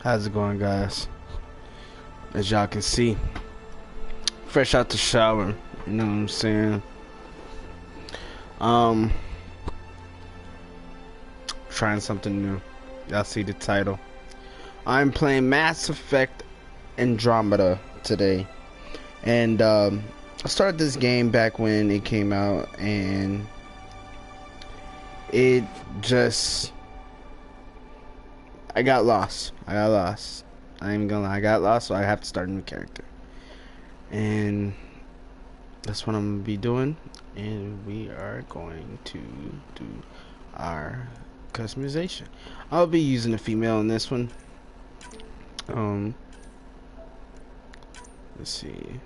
How's it going, guys? As y'all can see, fresh out the shower, you know what I'm saying? Um, Trying something new. Y'all see the title. I'm playing Mass Effect Andromeda today. And I started this game back when it came out, and it just I got lost. I ain't gonna lie, I got lost, so I have to start a new character. And that's what I'm gonna be doing. And we are going to do our customization. I'll be using a female in this one. Let's see.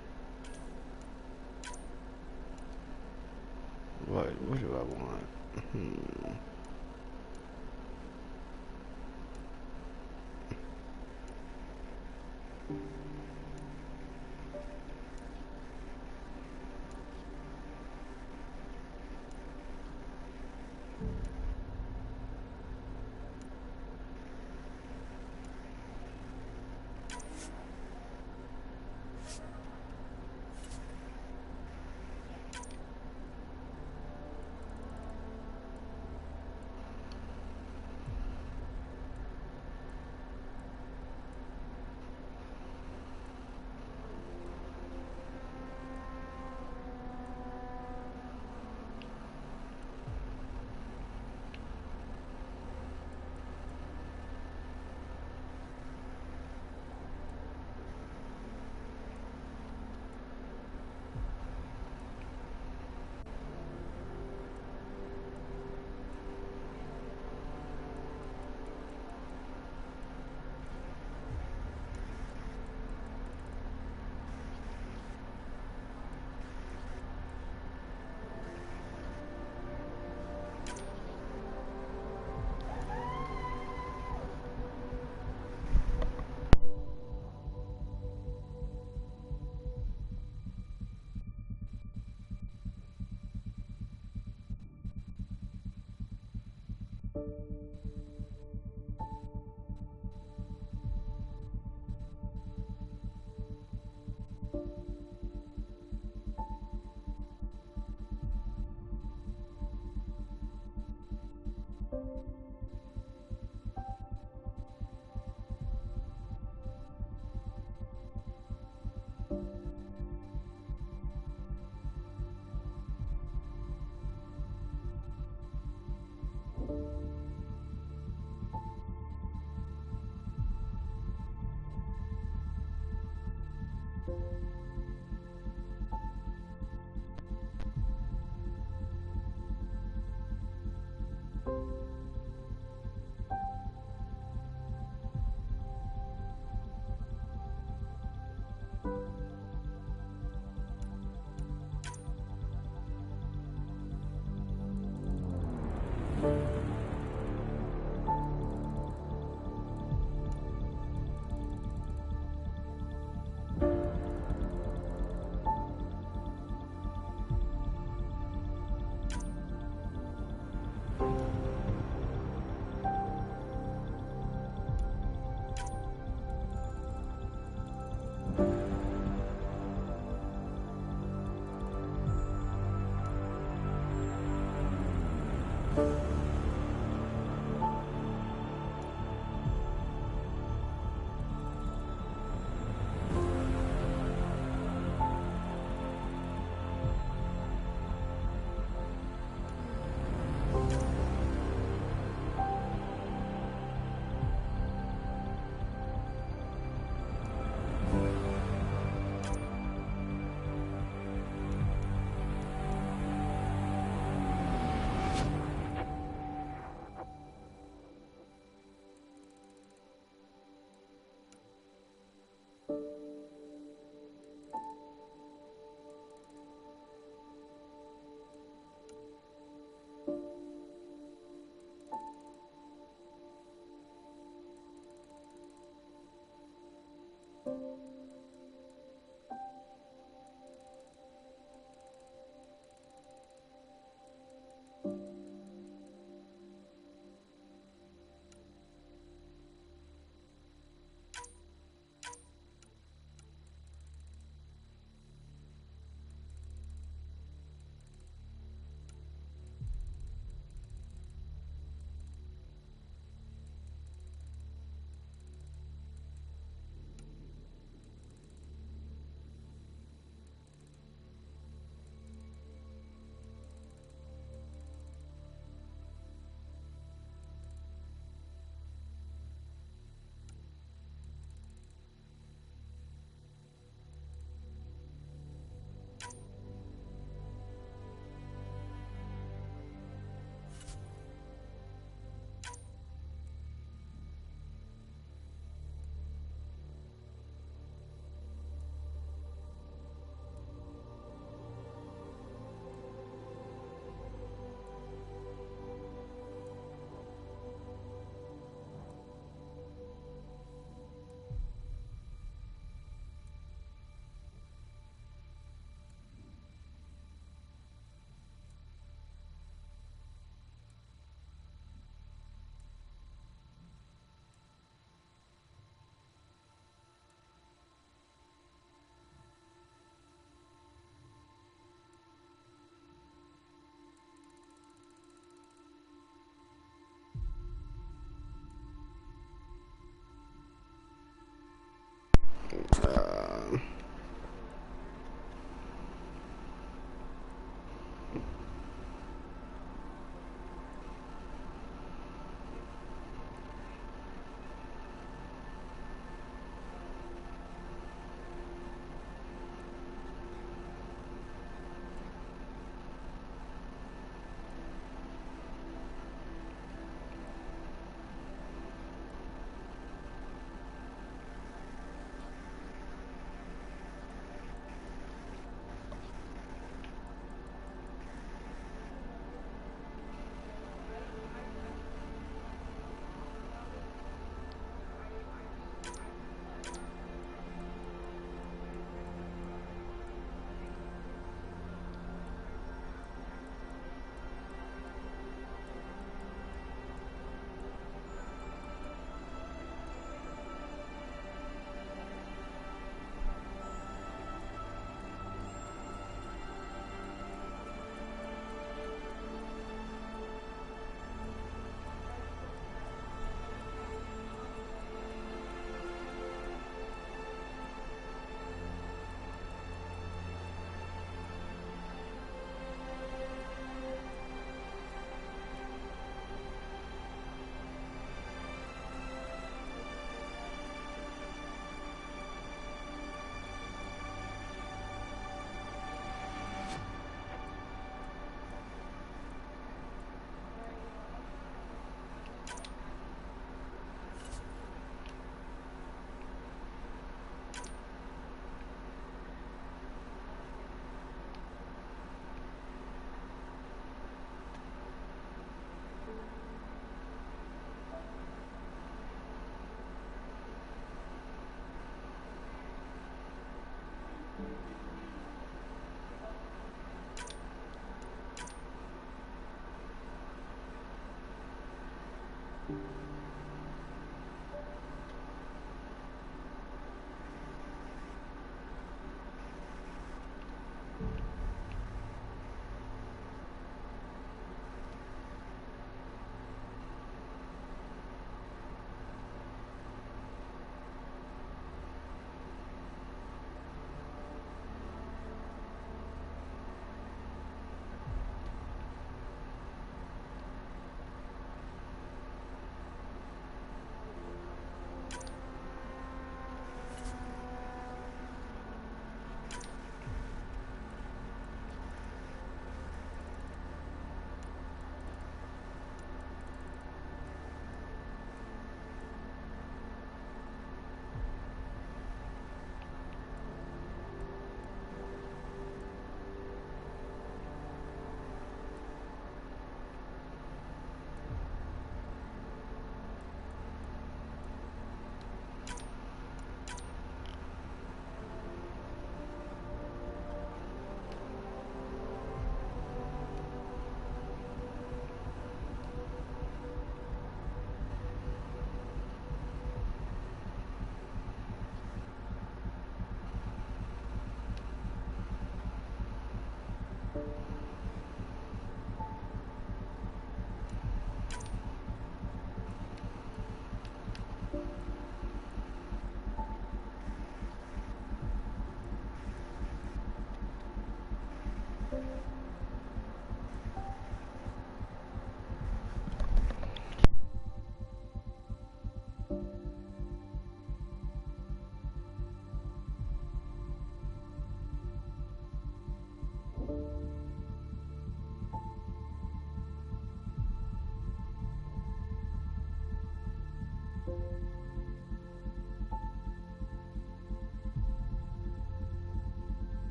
What do I want?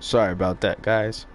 Sorry about that, guys.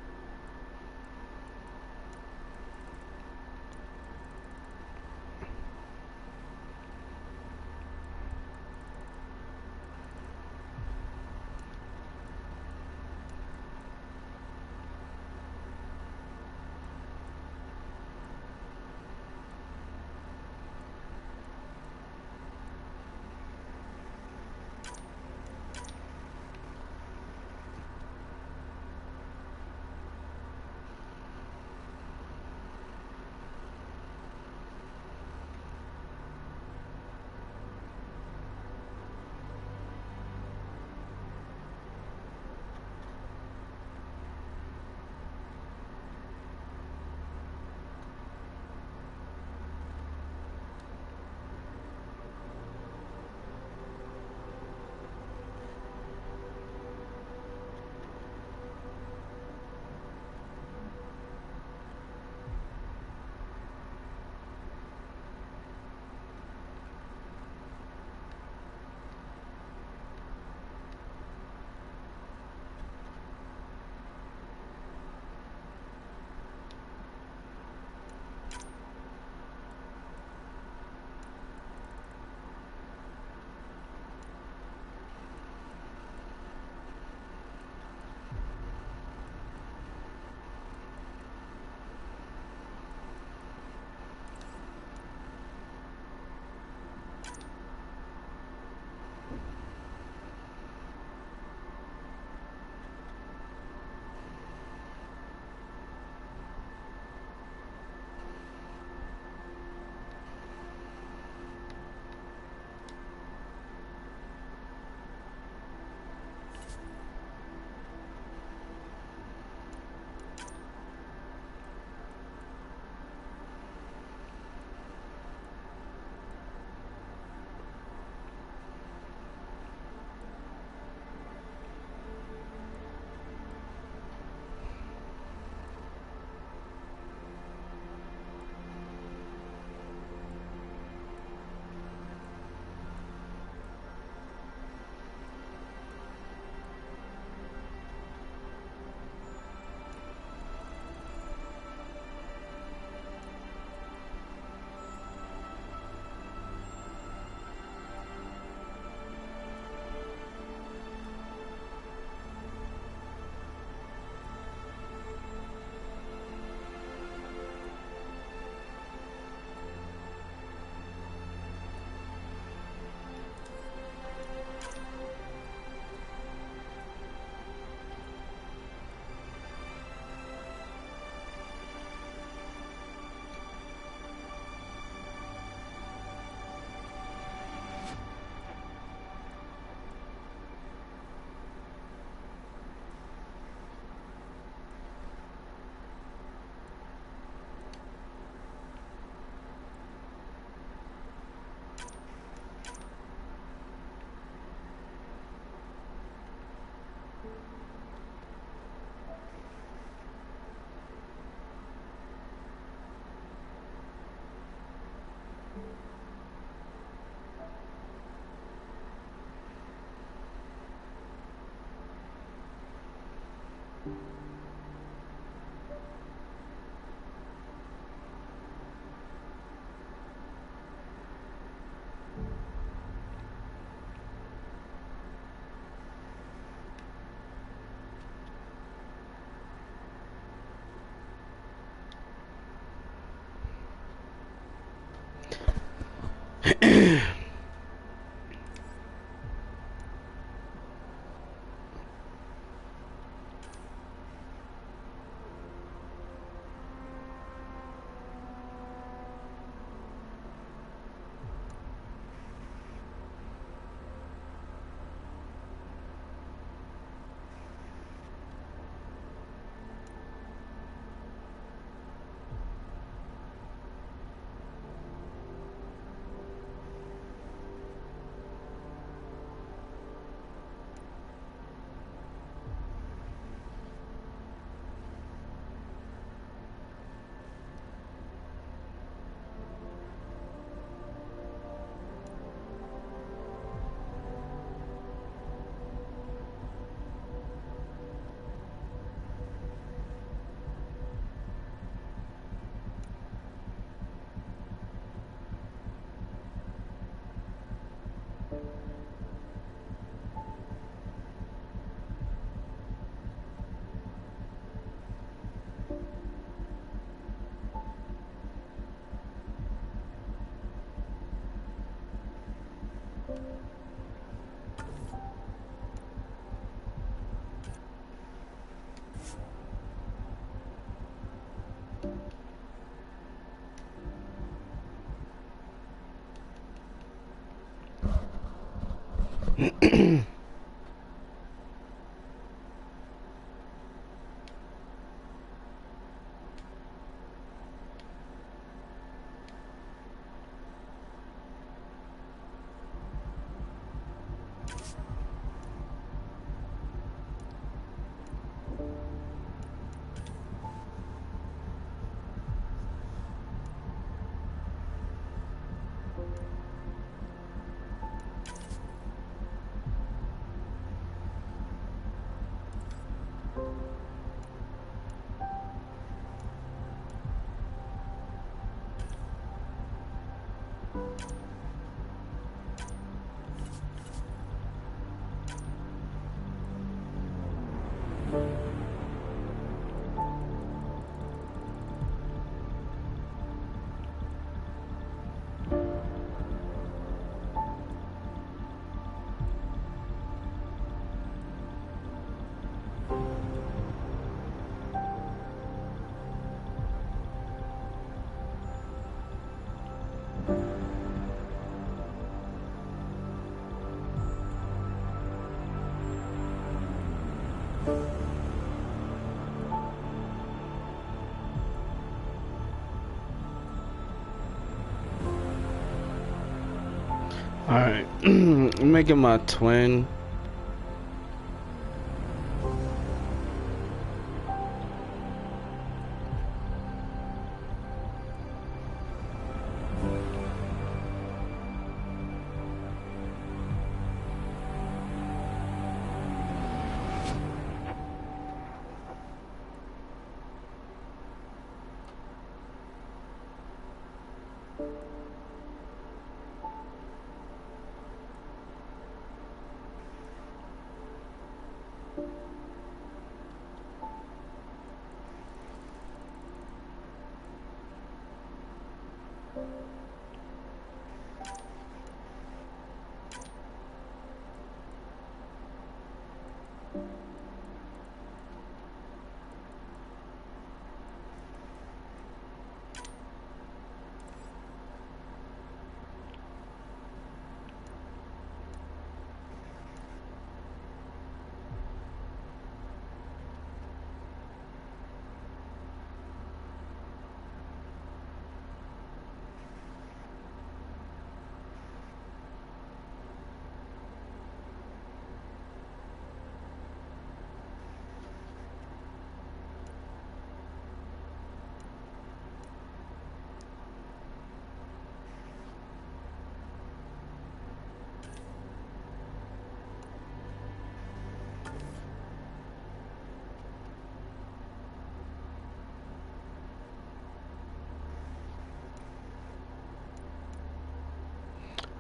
Alright, I'm making my twin.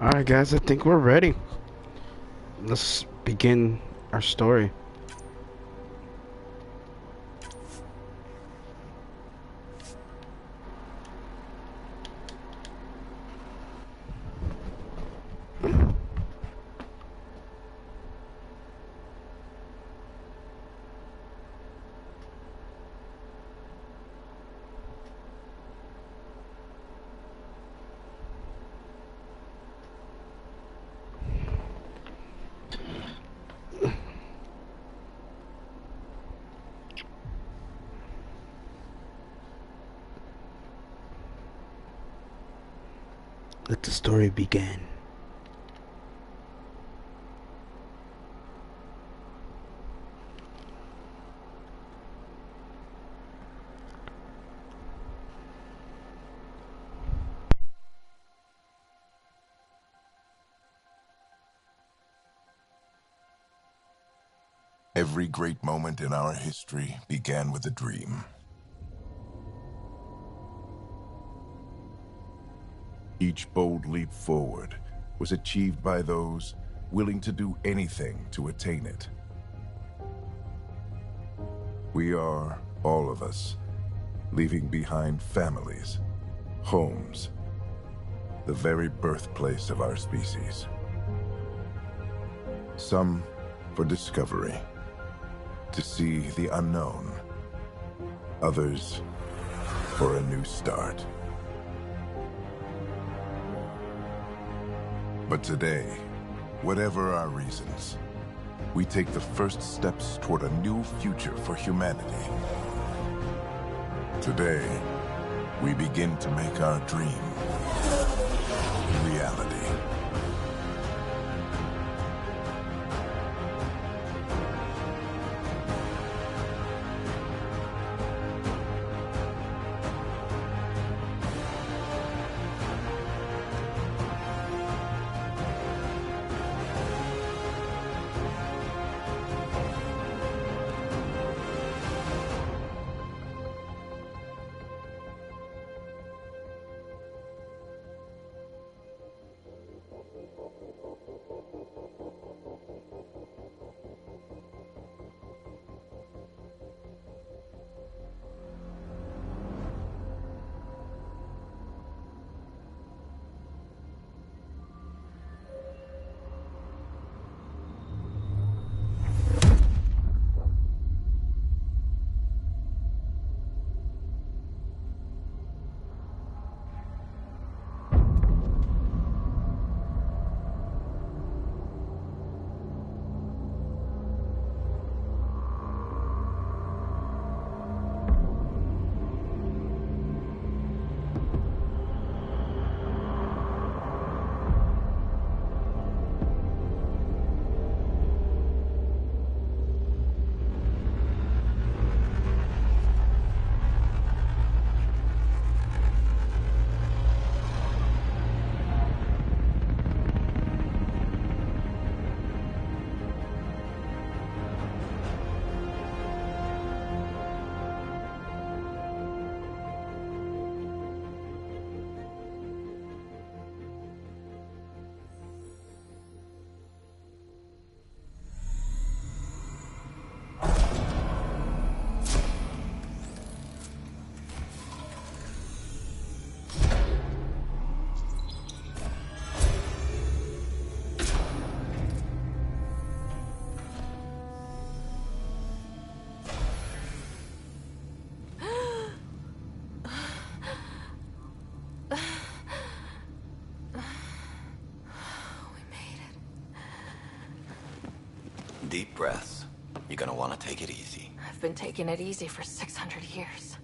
Alright guys, I think we're ready. Let's begin our story. Let the story begin. Every great moment in our history began with a dream. Each bold leap forward was achieved by those willing to do anything to attain it. We are, all of us, leaving behind families, homes, the very birthplace of our species. Some for discovery, to see the unknown. Others for a new start. But today, Whatever our reasons, we take the first steps toward a new future for humanity. Today, we begin to make our dream reality. Deep breaths. You're gonna want to take it easy. I've been taking it easy for 600 years.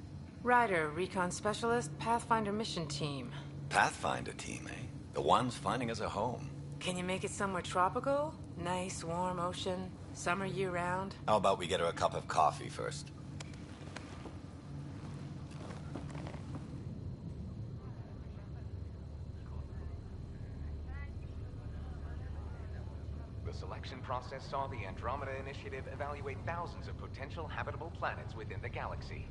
Ryder, recon specialist, Pathfinder mission team. Pathfinder team, eh? The ones finding us a home. Can you make it somewhere tropical? Nice, warm ocean, summer year-round? How about we get her a cup of coffee first? The selection process saw the Andromeda Initiative evaluate thousands of potential habitable planets within the galaxy.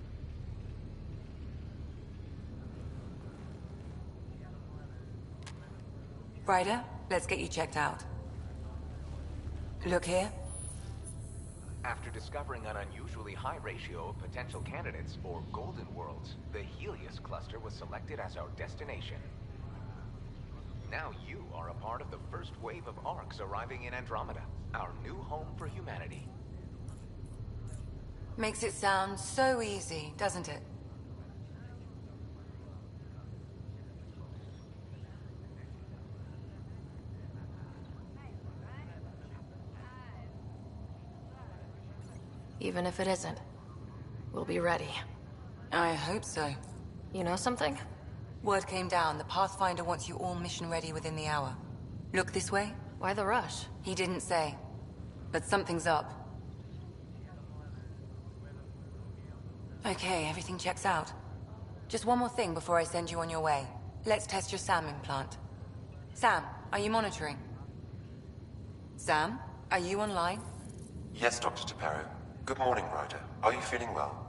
Ryder, let's get you checked out. Look here. After discovering an unusually high ratio of potential candidates, or golden worlds, the Helios cluster was selected as our destination. Now you are a part of the first wave of ARCs arriving in Andromeda, our new home for humanity. Makes it sound so easy, doesn't it? Even if it isn't, we'll be ready. I hope so. You know something? Word came down. The Pathfinder wants you all mission ready within the hour. Look this way? Why the rush? He didn't say. But something's up. Okay, everything checks out. Just one more thing before I send you on your way. Let's test your SAM implant. Sam, are you monitoring? Sam, are you online? Yes, Dr. Taparo. Good morning, Ryder. Are you feeling well?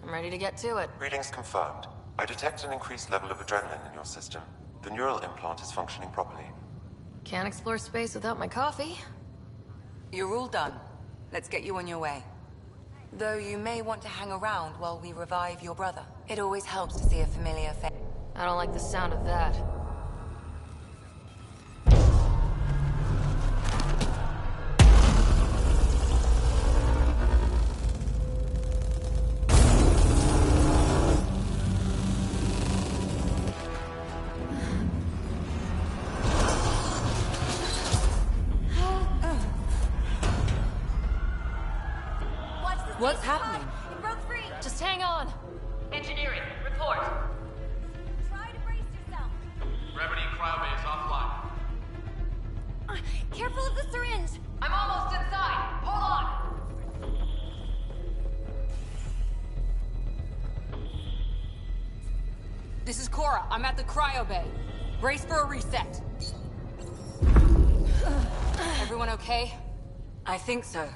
I'm ready to get to it. Readings confirmed. I detect an increased level of adrenaline in your system. The neural implant is functioning properly. Can't explore space without my coffee. You're all done. Let's get you on your way. Though you may want to hang around while we revive your brother. It always helps to see a familiar face. I don't like the sound of that. What's happening? It broke free. Just hang on. Engineering, report. Try to brace yourself. Gravity cryobase offline. Careful of the syringe. I'm almost inside. Hold on. This is Cora. I'm at the cryo bay. Brace for a reset. Everyone okay? I think so.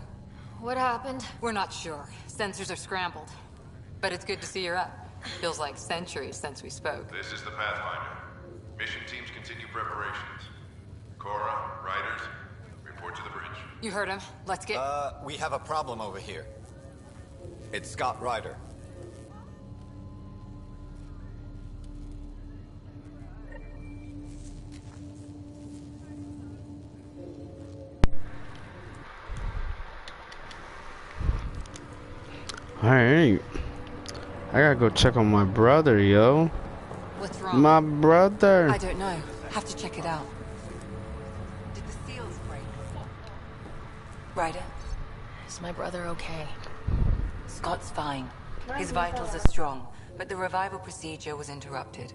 What happened? We're not sure. Sensors are scrambled. But it's good to see you're up. Feels like centuries since we spoke. This is the Pathfinder. Mission teams continue preparations. Cora, Riders, report to the bridge. You heard him. Let's get... We have a problem over here. It's Scott Ryder. Alright. I gotta go check on my brother, yo. What's wrong? My brother. I don't know. Have to check it out. Did the seals break? Ryder? Is my brother okay? Scott's fine. His vitals are strong, but the revival procedure was interrupted.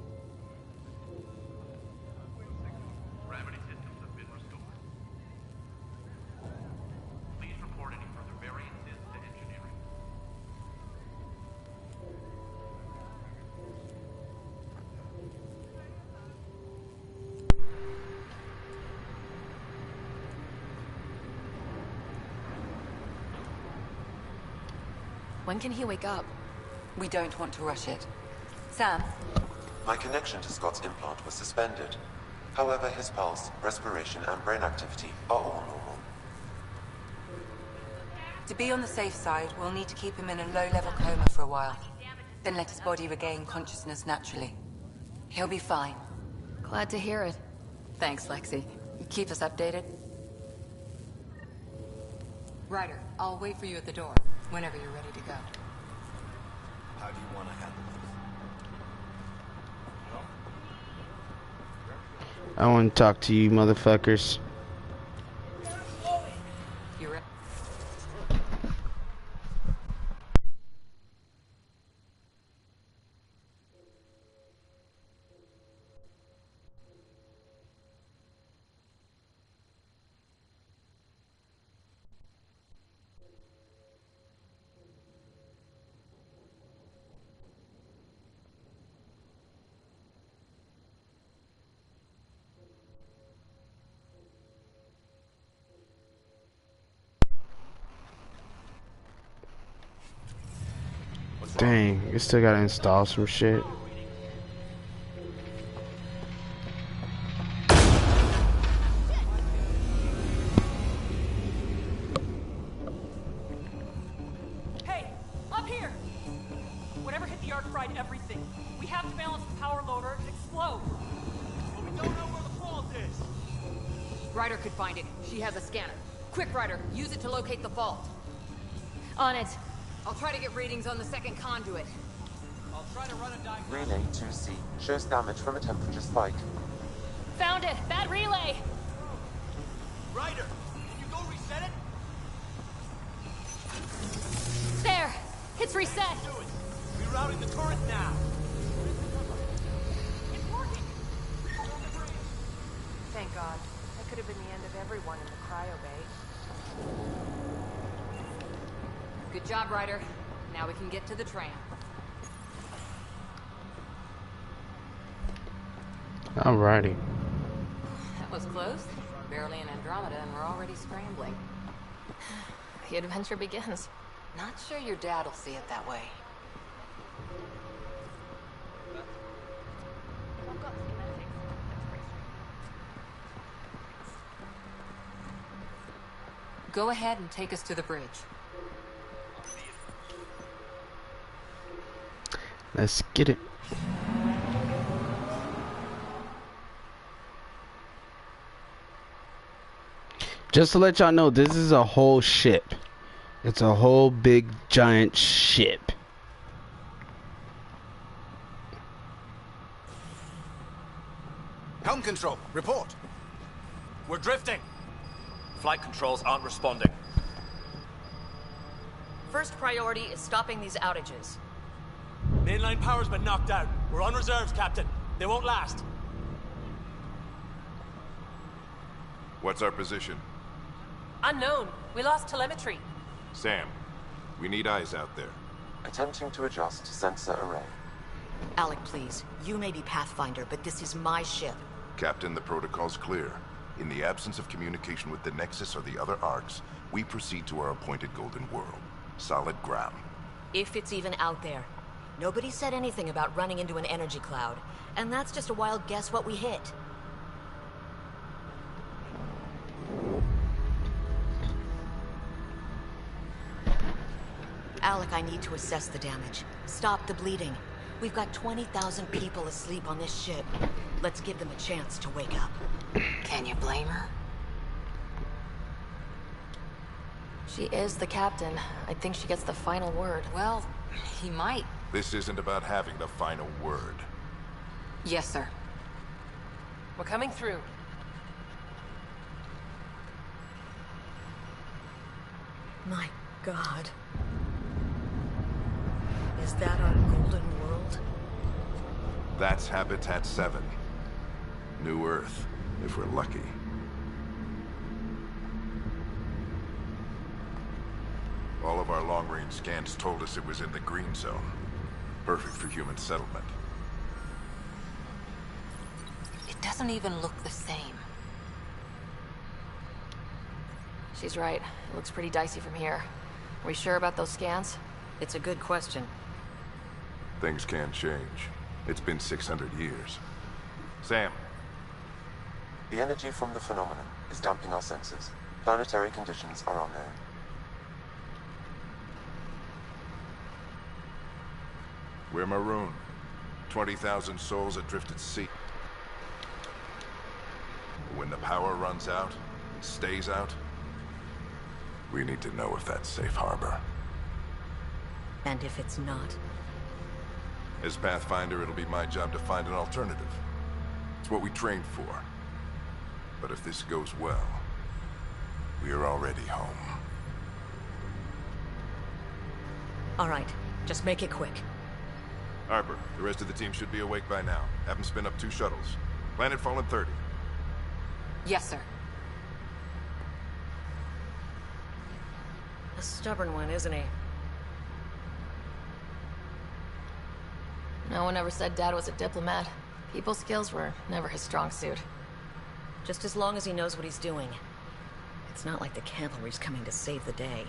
Gravity systems have been restored. Please report any further variances to engineering. When can he wake up? We don't want to rush it. Sam? My connection to Scott's implant was suspended. However, his pulse, respiration, and brain activity are all normal. To be on the safe side, we'll need to keep him in a low-level coma for a while. Then let his body regain consciousness naturally. He'll be fine. Glad to hear it. Thanks, Lexi. Keep us updated. Ryder, I'll wait for you at the door, whenever you're ready to go. How do you want to handle this? I want to talk to you, motherfuckers. You ready? Dang, you still gotta install some shit. Hey, up here! Whatever hit the arc fried everything. We have to balance the power loader and explode. But we don't know where the fault is. Ryder could find it. She has a scanner. Quick, Ryder, use it to locate the fault. On it. I'll try to get readings on the second conduit. I'll try to run a diagram. Relay 2C shows damage from a temperature spike. Found it. Bad relay. Ryder, can you go reset it? There. It's reset. Do it. Rerouting the current now. It's working. Thank God. That could have been the end of everyone in the cryo bay. Good job, Ryder. Now we can get to the tram. Alrighty. That was close. Barely in Andromeda and we're already scrambling. The adventure begins. Not sure your dad'll see it that way. Go ahead and take us to the bridge. Let's get it. Just to let y'all know, this is a whole ship. It's a whole big giant ship. Helm control, report. We're drifting. Flight controls aren't responding. first priority is stopping these outages. Mainline power's been knocked out. We're on reserves, Captain. They won't last. What's our position? Unknown. We lost telemetry. Sam, we need eyes out there. Attempting to adjust sensor array. Alec, please. You may be Pathfinder, but this is my ship. Captain, the protocol's clear. In the absence of communication with the Nexus or the other arcs, we proceed to our appointed Golden World. Solid ground. If it's even out there. Nobody said anything about running into an energy cloud, and that's just a wild guess what we hit. Alec, I need to assess the damage. Stop the bleeding. We've got 20,000 people asleep on this ship. Let's give them a chance to wake up. Can you blame her? She is the captain. I think she gets the final word. Well, he might. This isn't about having the final word. Yes, sir. We're coming through. My God. Is that our Golden World? That's Habitat 7. New Earth, if we're lucky. All of our long-range scans told us it was in the green zone. Perfect for human settlement. It doesn't even look the same. She's right. It looks pretty dicey from here. Are we sure about those scans? It's a good question. Things can change. It's been 600 years. Sam. The energy from the phenomenon is damping our senses. Planetary conditions are unknown. We're marooned. 20,000 souls adrift at sea. When the power runs out, stays out, we need to know if that's safe harbor. And if it's not? As Pathfinder, it'll be my job to find an alternative. It's what we trained for. But if this goes well, we are already home. All right, just make it quick. Harper, the rest of the team should be awake by now. Have them spin up 2 shuttles. Planetfall in 30. Yes, sir. A stubborn one, isn't he? No one ever said Dad was a diplomat. People skills were never his strong suit. Just as long as he knows what he's doing. It's not like the cavalry's coming to save the day.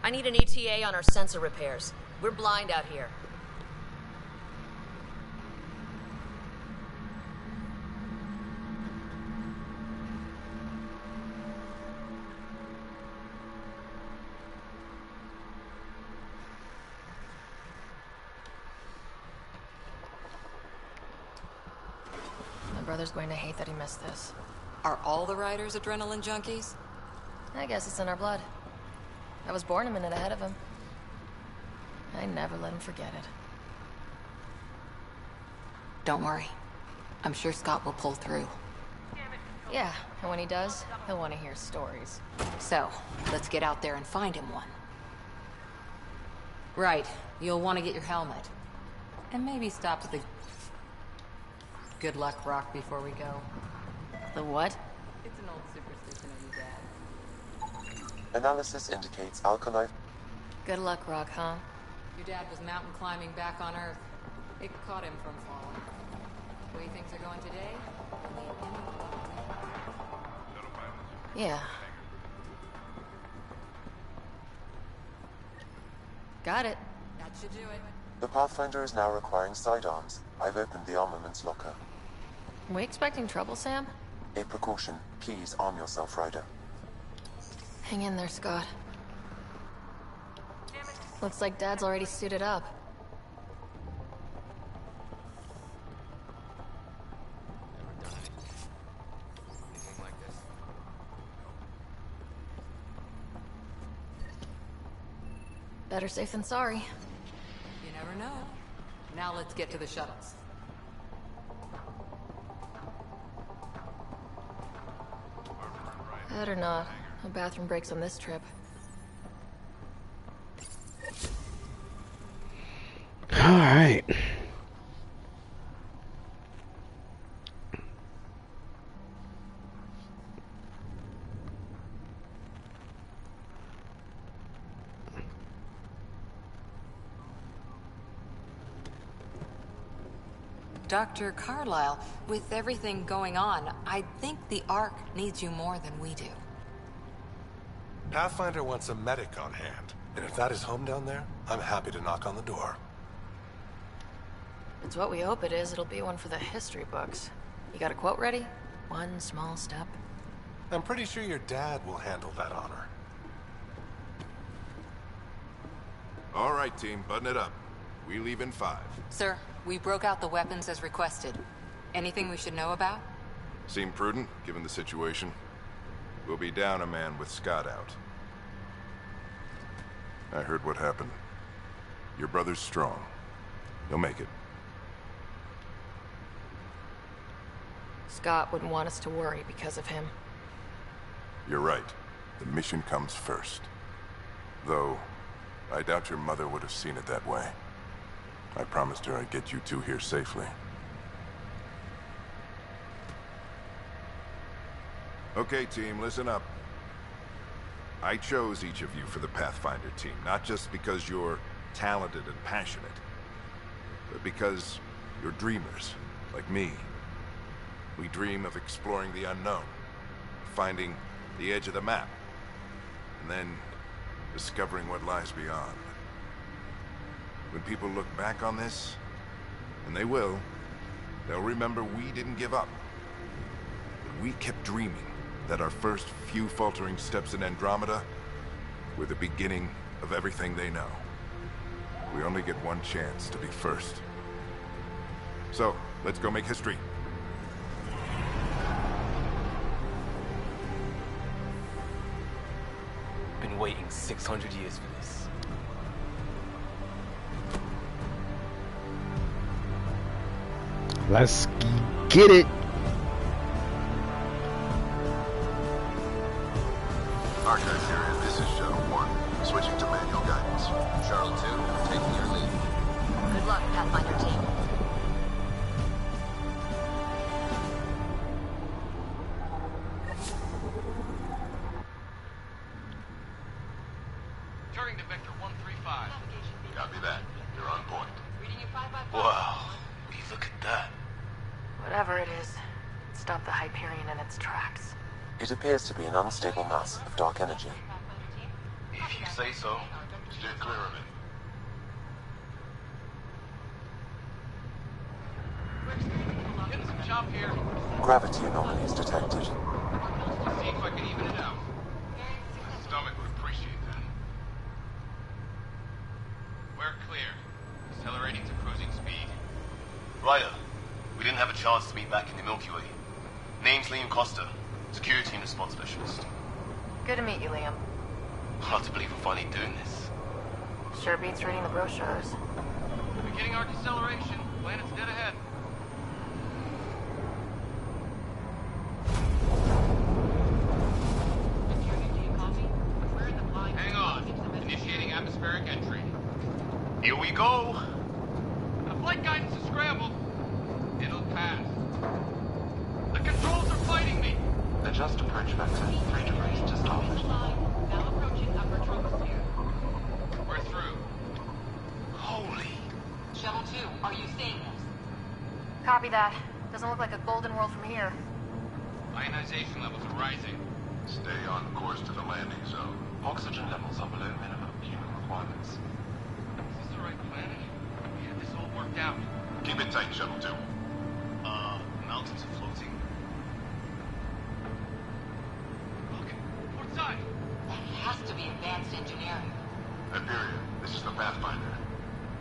I need an ETA on our sensor repairs. We're blind out here. My brother's going to hate that he missed this. Are all the riders adrenaline junkies? I guess it's in our blood. I was born a minute ahead of him. I never let him forget it. Don't worry. I'm sure Scott will pull through. Yeah, and when he does, he'll want to hear stories. So, let's get out there and find him one. Right. You'll want to get your helmet. And maybe stop at the Good Luck Rock before we go. The what? It's an old superstition of your dad. Analysis indicates alkaline. Good Luck Rock, huh? Your dad was mountain climbing back on Earth. It caught him from falling. The way things are going today, Yeah. Got it. that should do it. The Pathfinder is now requiring sidearms. I've opened the armaments locker. Are we expecting trouble, Sam? A precaution. Please arm yourself, Ryder. Hang in there, Scott. Looks like Dad's already suited up. Better safe than sorry. You never know. Now let's get to the shuttles. Better not. No bathroom breaks on this trip. Alright. Dr. Carlyle, with everything going on, I think the Ark needs you more than we do. Pathfinder wants a medic on hand, and if that is home down there, I'm happy to knock on the door. It's what we hope it is. It'll be one for the history books. You got a quote ready? One small step. I'm pretty sure your dad will handle that honor. All right, team, button it up. We leave in 5. Sir, we broke out the weapons as requested. Anything we should know about? Seem prudent, given the situation. We'll be down a man with Scott out. I heard what happened. Your brother's strong. He'll make it. Scott wouldn't want us to worry because of him. You're right. The mission comes first. Though, I doubt your mother would have seen it that way. I promised her I'd get you two here safely. Okay, team, listen up. I chose each of you for the Pathfinder team, not just because you're talented and passionate, but because you're dreamers, like me. We dream of exploring the unknown, finding the edge of the map, and then discovering what lies beyond. When people look back on this, and they will, they'll remember we didn't give up. That we kept dreaming that our first few faltering steps in Andromeda were the beginning of everything they know. We only get one chance to be first. So, let's go make history. Been waiting 600 years for this. Let's get it. Archive area, this is Shuttle 1. Switching to manual guidance. Shuttle 2, taking your lead. Good luck, Pathfinder team. Turning to Vector 135. Copy that. You're on point. Wow. Look at that. Whatever it is, stop the Hyperion in its tracks. It appears to be an unstable mass of dark energy. If you say so. Steer clear of it. Getting some chop here. Gravity anomalies detected. See if I can even it out. My stomach would appreciate that. We're clear. Accelerating to cruising speed. Ryder, we didn't have a chance to meet back in the Milky Way. Name's Liam Costa, Security and Response Specialist. Good to meet you, Liam. Hard to believe we're finally doing this. Sure beats reading the brochures. Beginning our deceleration. Planet's dead ahead. Hang on. Initiating atmospheric entry. Here we go. The flight guidance is scrambled. It'll pass. The controls are fighting me. Adjust approach vector 3 degrees to starboard. Now approaching upper troposphere. We're through. Holy. Shuttle 2, are you seeing this? Copy that. Doesn't look like a golden world from here. Ionization levels are rising. Stay on course to the landing zone. Oxygen levels are below minimum human requirements. Is this the right planet? We had this all worked out. Keep it tight, Shuttle 2. Mountains are floating. Look, port side. That has to be advanced engineering. Hyperion, this is the Pathfinder.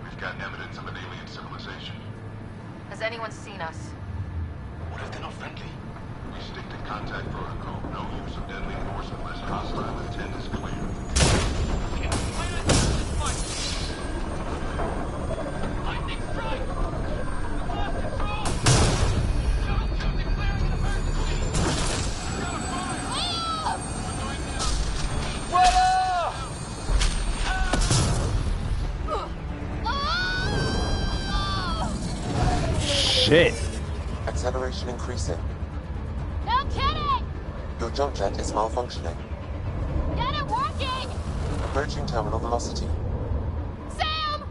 We've got evidence of an alien civilization. Has anyone seen us? What if they're not friendly? We stick to contact protocol. No use of deadly force unless hostile intent is clear. Lightning strike! Lost control! Shuttle 2 declaring an emergency! Got a fire! We're going down! What up? shit. Acceleration increasing. No kidding! Your jump jet is malfunctioning. Get it working! Approaching terminal velocity. Sam!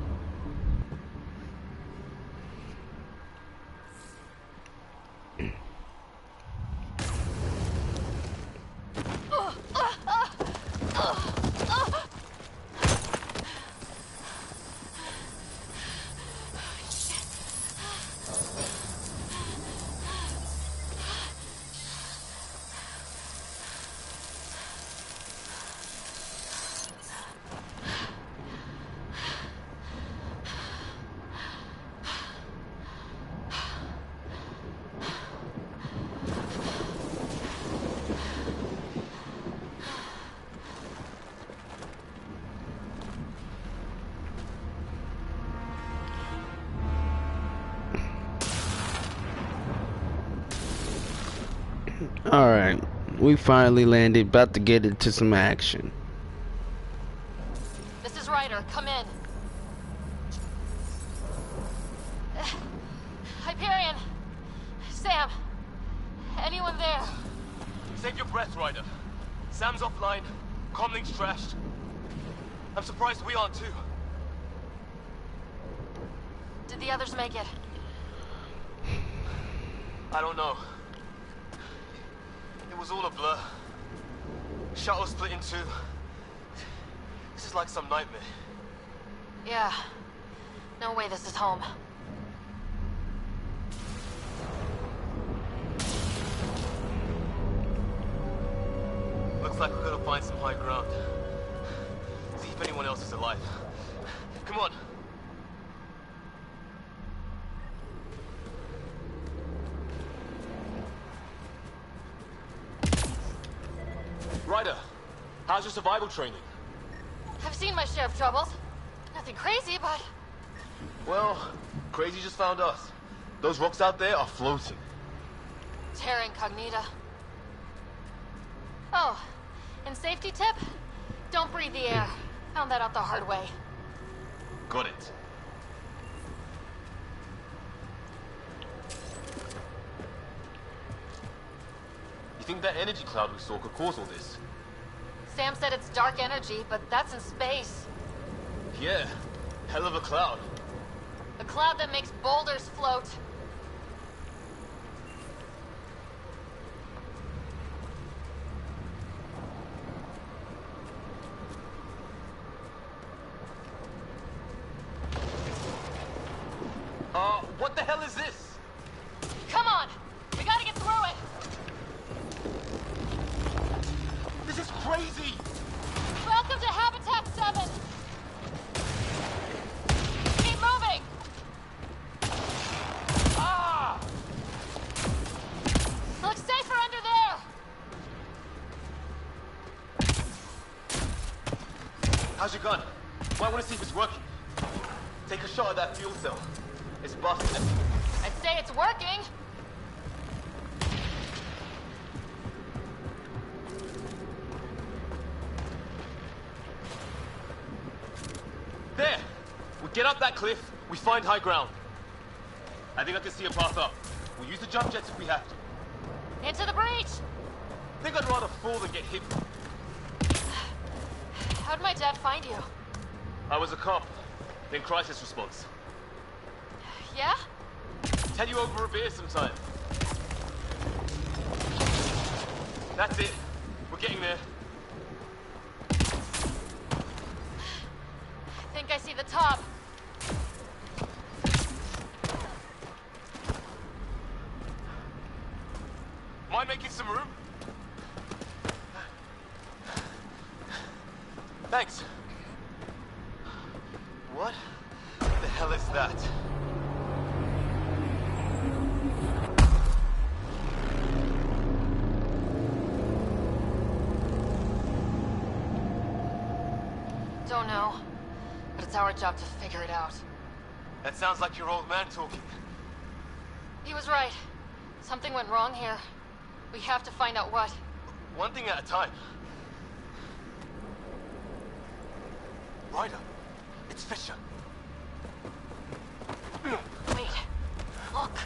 Alright, we finally landed, about to get into some action. This is Ryder. Come in. Hyperion. Sam. Anyone there? Save your breath, Ryder. Sam's offline. Comlink's trashed. I'm surprised we aren't too. Did the others make it? I don't know. It was all a blur. Shuttle split in two. This is like some nightmare. Yeah. No way this is home. Looks like we're gonna find some high ground. See if anyone else is alive. Come on. Ryder, how's your survival training? I've seen my share of troubles. Nothing crazy, but... Well, crazy just found us. Those rocks out there are floating. Terra Incognita. Oh, and safety tip? Don't breathe the air. Found that out the hard way. Got it. You think that energy cloud we saw could cause all this? Sam said it's dark energy, but that's in space. Yeah, hell of a cloud. A cloud that makes boulders float. What the hell is this? Come on! We gotta get through it! This is crazy! Welcome to Habitat 7! Keep moving! Ah! Looks safer under there! How's your gun? Might want to see if it's working. Take a shot at that fuel cell. It's busted. I'd say it's working. There! We get up that cliff, we find high ground. I think I can see a path up. We'll use the jump jets if we have to. Into the breach! I think I'd rather fall than get hit. How'd my dad find you? I was a cop, then crisis response. Yeah? Tell you over a beer sometime. That's it. We're getting there. I think I see the top. Mind making some room? Thanks. What the hell is that? Don't know, but it's our job to figure it out. That sounds like your old man talking. He was right. Something went wrong here. We have to find out what. One thing at a time. Ryder, it's Fisher. Wait, look.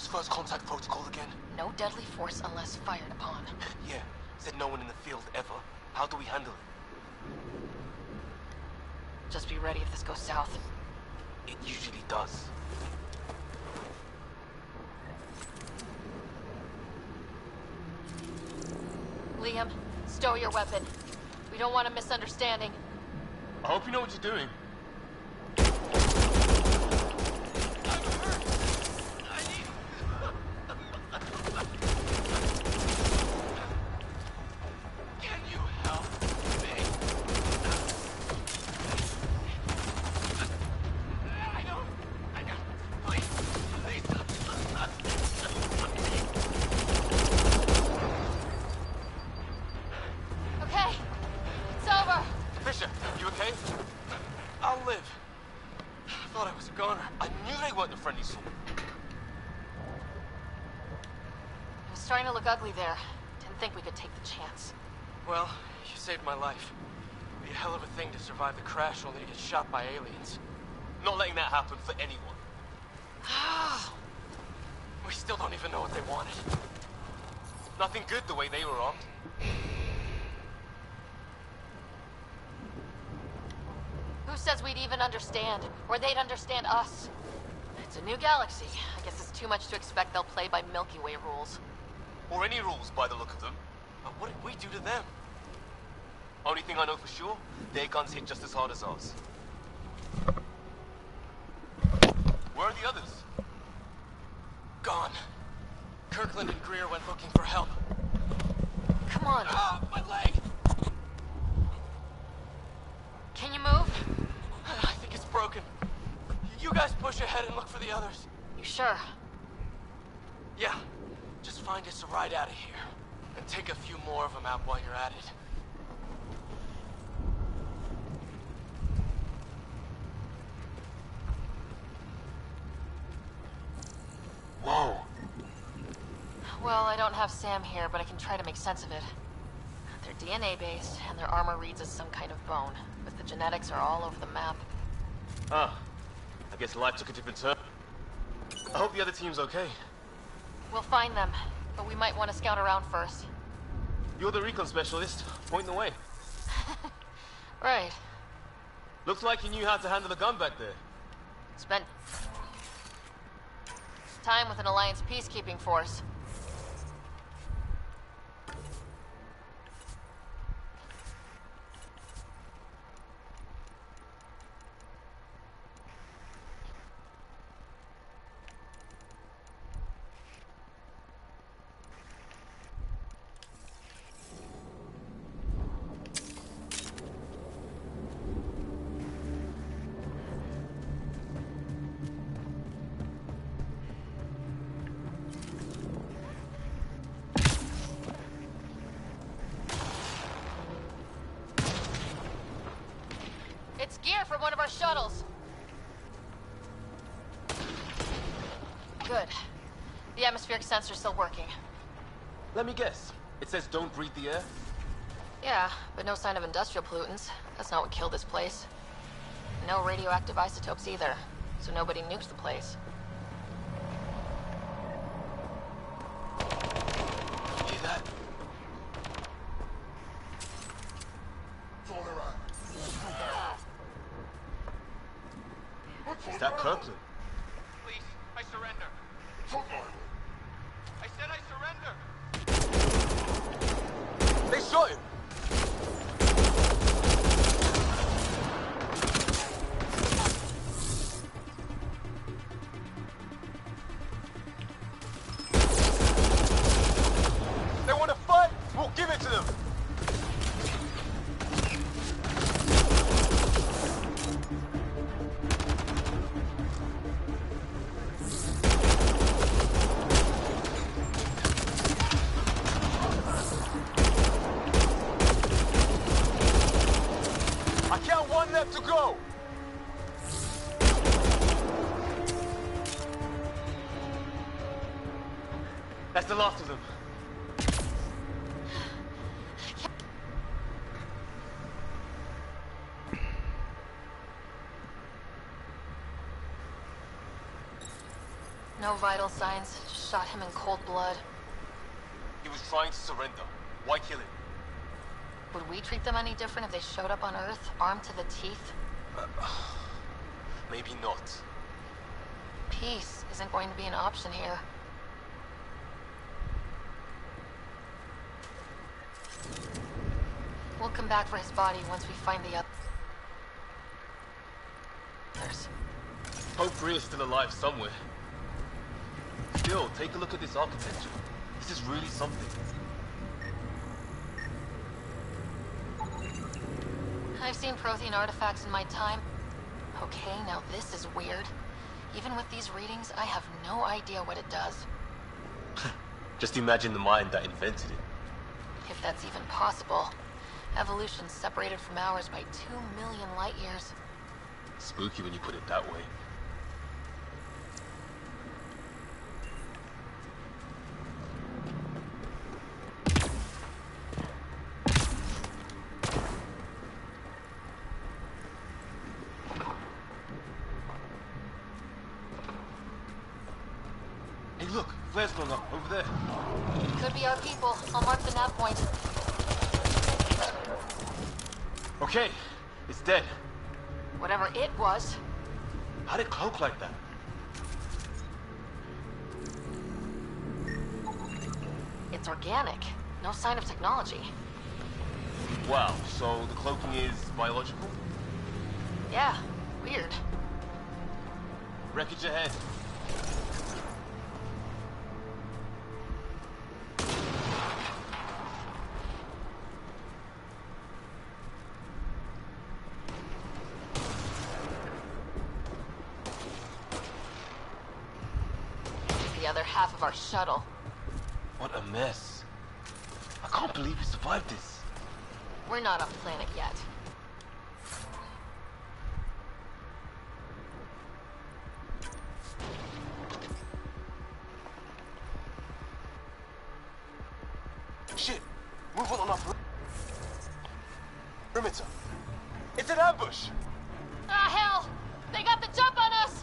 this first contact protocol again? No deadly force unless fired upon. Yeah, said no one in the field ever. How do we handle it? Just be ready if this goes south. It usually does. Liam, stow your weapon. We don't want a misunderstanding. I hope you know what you're doing. Can you help me? I don't. Please. Okay, it's over. Fisher, you okay? I'll live. I thought I was a goner. I knew they weren't the friendly sort. It was starting to look ugly there. Didn't think we could take the chance. Well, you saved my life. It'd be a hell of a thing to survive the crash only to get shot by aliens. Not letting that happen for anyone. We still don't even know what they wanted. Nothing good the way they were armed. Who says we'd even understand? Or they'd understand us? It's a new galaxy. I guess it's too much to expect they'll play by Milky Way rules. Or any rules by the look of them. But what did we do to them? Only thing I know for sure, their guns hit just as hard as ours. Where are the others? Gone. Kirkland and Greer went looking for help. Come on. Ah, my leg! Can you move? I think it's broken. You guys push ahead and look for the others. You sure? Yeah. Just find us a ride out of here. And take a few more of them out while you're at it. Whoa. Well, I don't have Sam here, but I can try to make sense of it. They're DNA-based, and their armor reads as some kind of bone. But the genetics are all over the map. Ah. I guess life took a different turn. I hope the other team's okay. We'll find them, but we might want to scout around first. You're the recon specialist. Point the way. Right. Looks like you knew how to handle a gun back there. Spent time with an Alliance peacekeeping force. It's gear from one of our shuttles. Good. The atmospheric sensor's still working. Let me guess. It says don't breathe the air? Yeah, but no sign of industrial pollutants. That's not what killed this place. No radioactive isotopes either, so nobody nukes the place. Hear that? Is that Kirkland? Please, I surrender. I said I surrender. They shot him! They want to fight? We'll give it to them! I count one left to go! That's the last of them. No vital signs. Just shot him in cold blood. He was trying to surrender. Why kill him? Would we treat them any different if they showed up on Earth, armed to the teeth? Maybe not. Peace isn't going to be an option here. We'll come back for his body once we find the others. Hope Greer's still alive somewhere. Still, take a look at this architecture. This is really something. I've seen Prothean artifacts in my time. Okay, now this is weird. Even with these readings, I have no idea what it does. Just imagine the mind that invented it. If that's even possible. Evolution's separated from ours by 2 million light years. Spooky when you put it that way. Hey look, flare's going up, over there. Could be our people. I'll mark the nav point. Okay, it's dead. Whatever it was. How'd it cloak like that? It's organic. No sign of technology. Wow, so the cloaking is biological? Yeah, weird. Wreckage ahead. The other half of our shuttle. What a mess. I can't believe we survived this. We're not off planet yet. Shit! Move on our perimeter. It's an ambush! Ah, hell! They got the jump on us!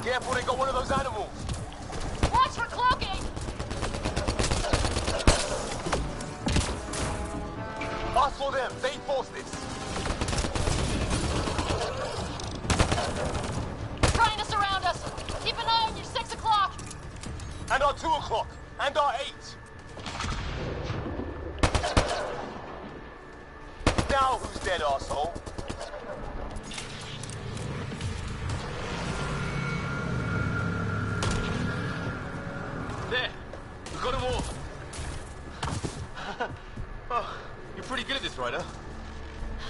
Careful, they got one of those animals! Watch for cloaking! Us for them, they forced this! Trying to surround us! Keep an eye on your 6 o'clock! And our 2 o'clock! And our 8! Now who's dead, arsehole? There! We got them all! Oh, you're pretty good at this, right, huh?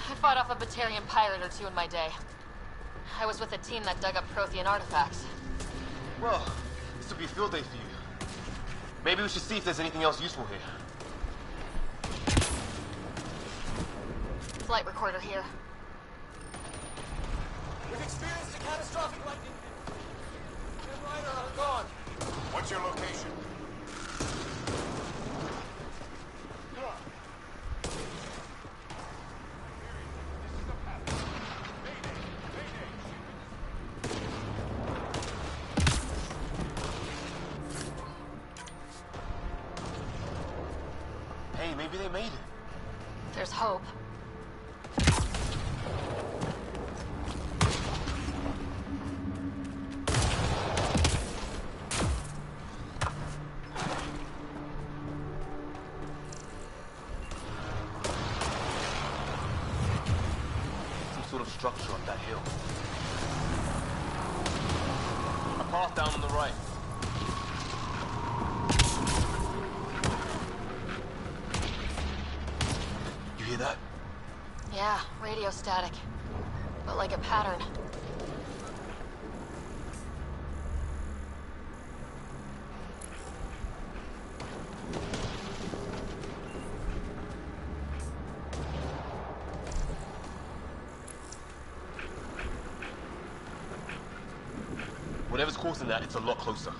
I fought off a Batarian pirate or two in my day. I was with a team that dug up Prothean artifacts. Well, this will be a field day for you. Maybe we should see if there's anything else useful here. Flight recorder here. We've experienced a catastrophic lightning. Jim Ryder are gone. What's your location? Hey, maybe they made it. There's hope. Some sort of structure up that hill. A path down on the right. You hear that? Yeah, radio static. But like a pattern. Whatever's causing that, it's a lot closer.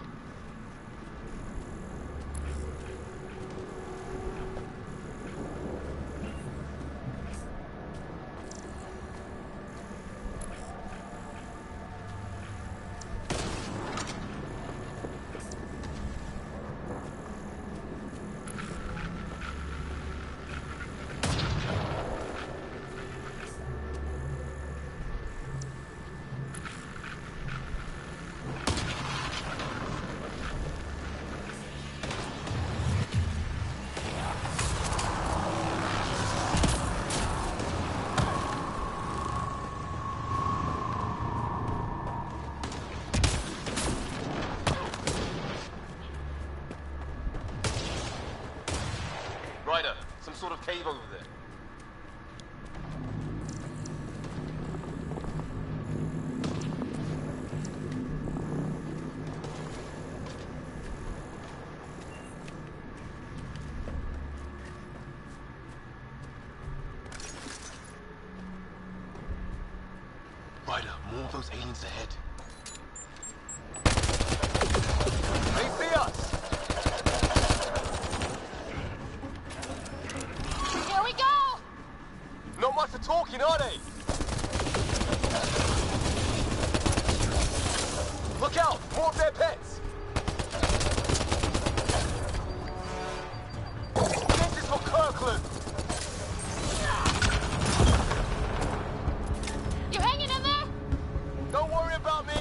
cave over there. Ryder, more of those aliens ahead. They see us! Here we go! Not much for talking, are they? Look out! More of their pets! This is for Kirkland! You hanging in there? Don't worry about me!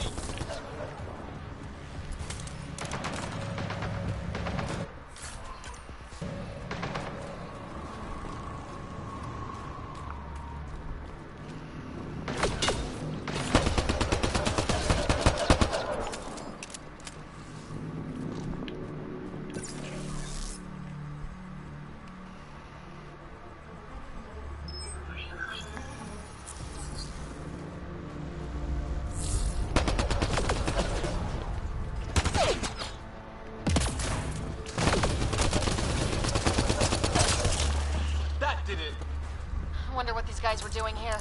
Wonder what these guys were doing here.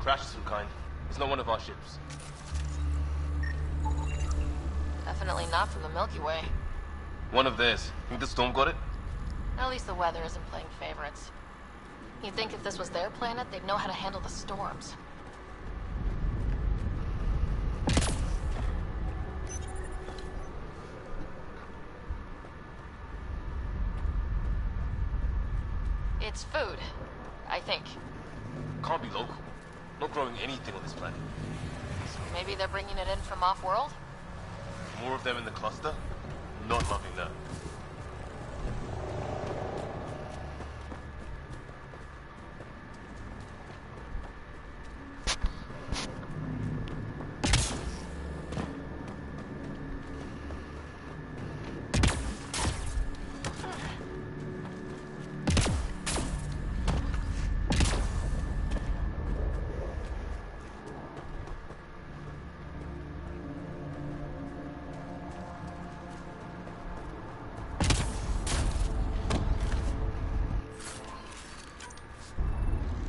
Crash of some kind. It's not one of our ships. Definitely not from the Milky Way. One of theirs. Think the storm got it? At least the weather isn't playing favorites. You'd think if this was their planet, they'd know how to handle the storms. It's food, I think. Can't be local. Not growing anything on this planet. So maybe they're bringing it in from off-world? More of them in the cluster? Not loving that.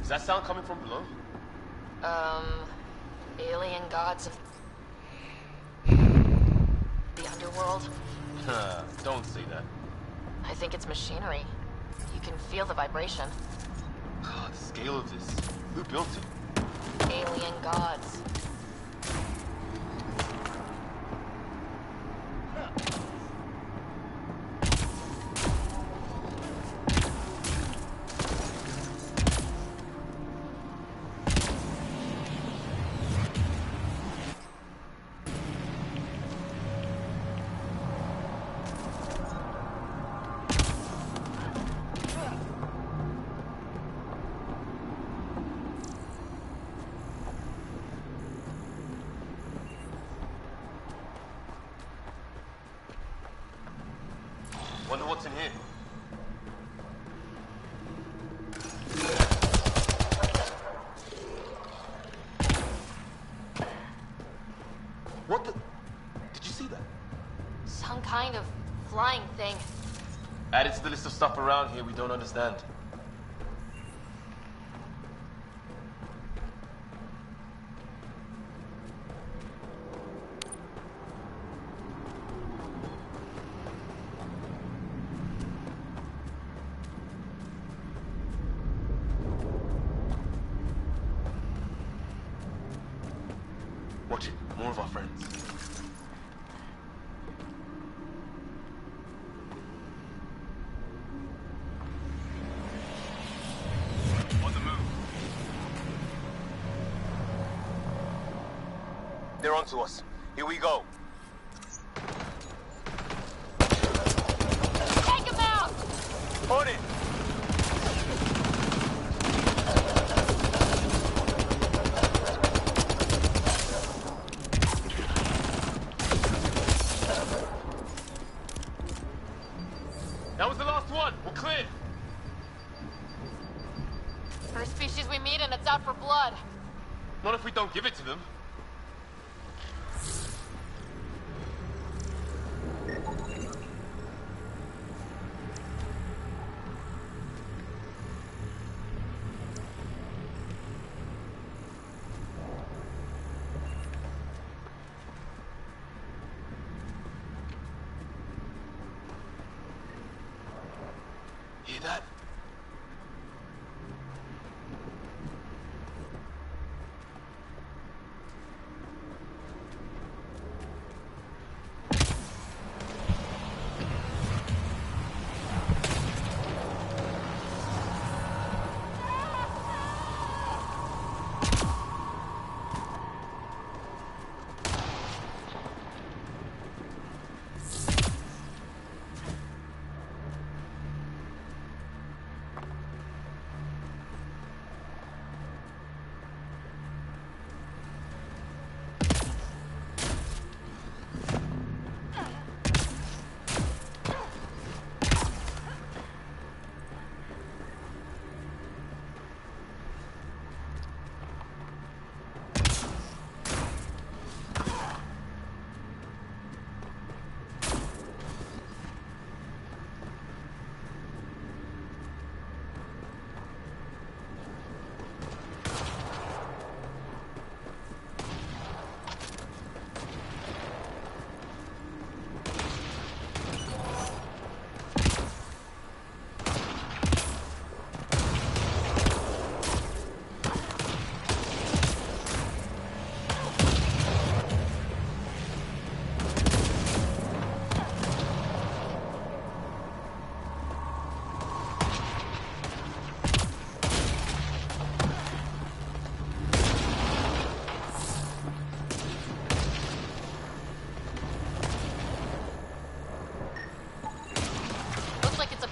Is that sound coming from below? Alien gods of the underworld? Don't say that. I think it's machinery. You can feel the vibration. God, the scale of this. Who built it? Alien gods. Wonder what's in here. What the? Did you see that? Some kind of flying thing. Added to the list of stuff around here we don't understand. Watch it. More of our friends. On the move. They're onto us. Here we go. Take him out! On it! That was the last one. We're clear. Not if we don't give it to them. Hear that?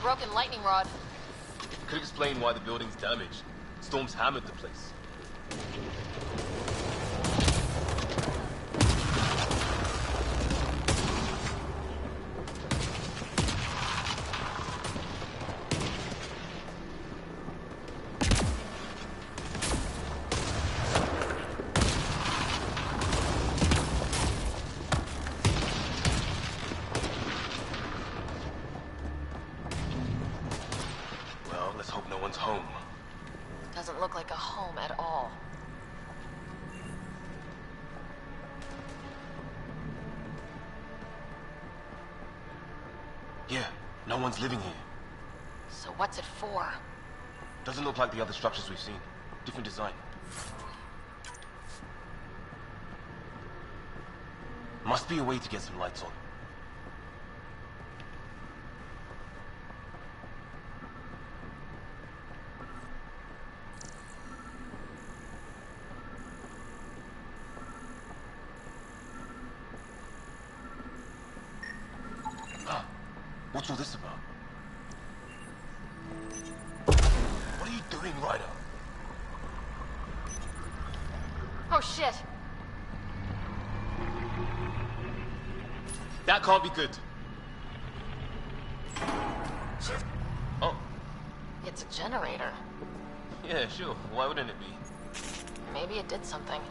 Broken lightning rod. Could explain why the building's damaged. Storms hammered the place. Let's hope no one's home. Doesn't look like a home at all. Yeah, no one's living here. So what's it for? Doesn't look like the other structures we've seen. Different design. Must be a way to get some lights on. What's all this about? What are you doing, Ryder? Oh shit! That can't be good. Oh. It's a generator. Yeah, sure. Why wouldn't it be? Maybe it did something.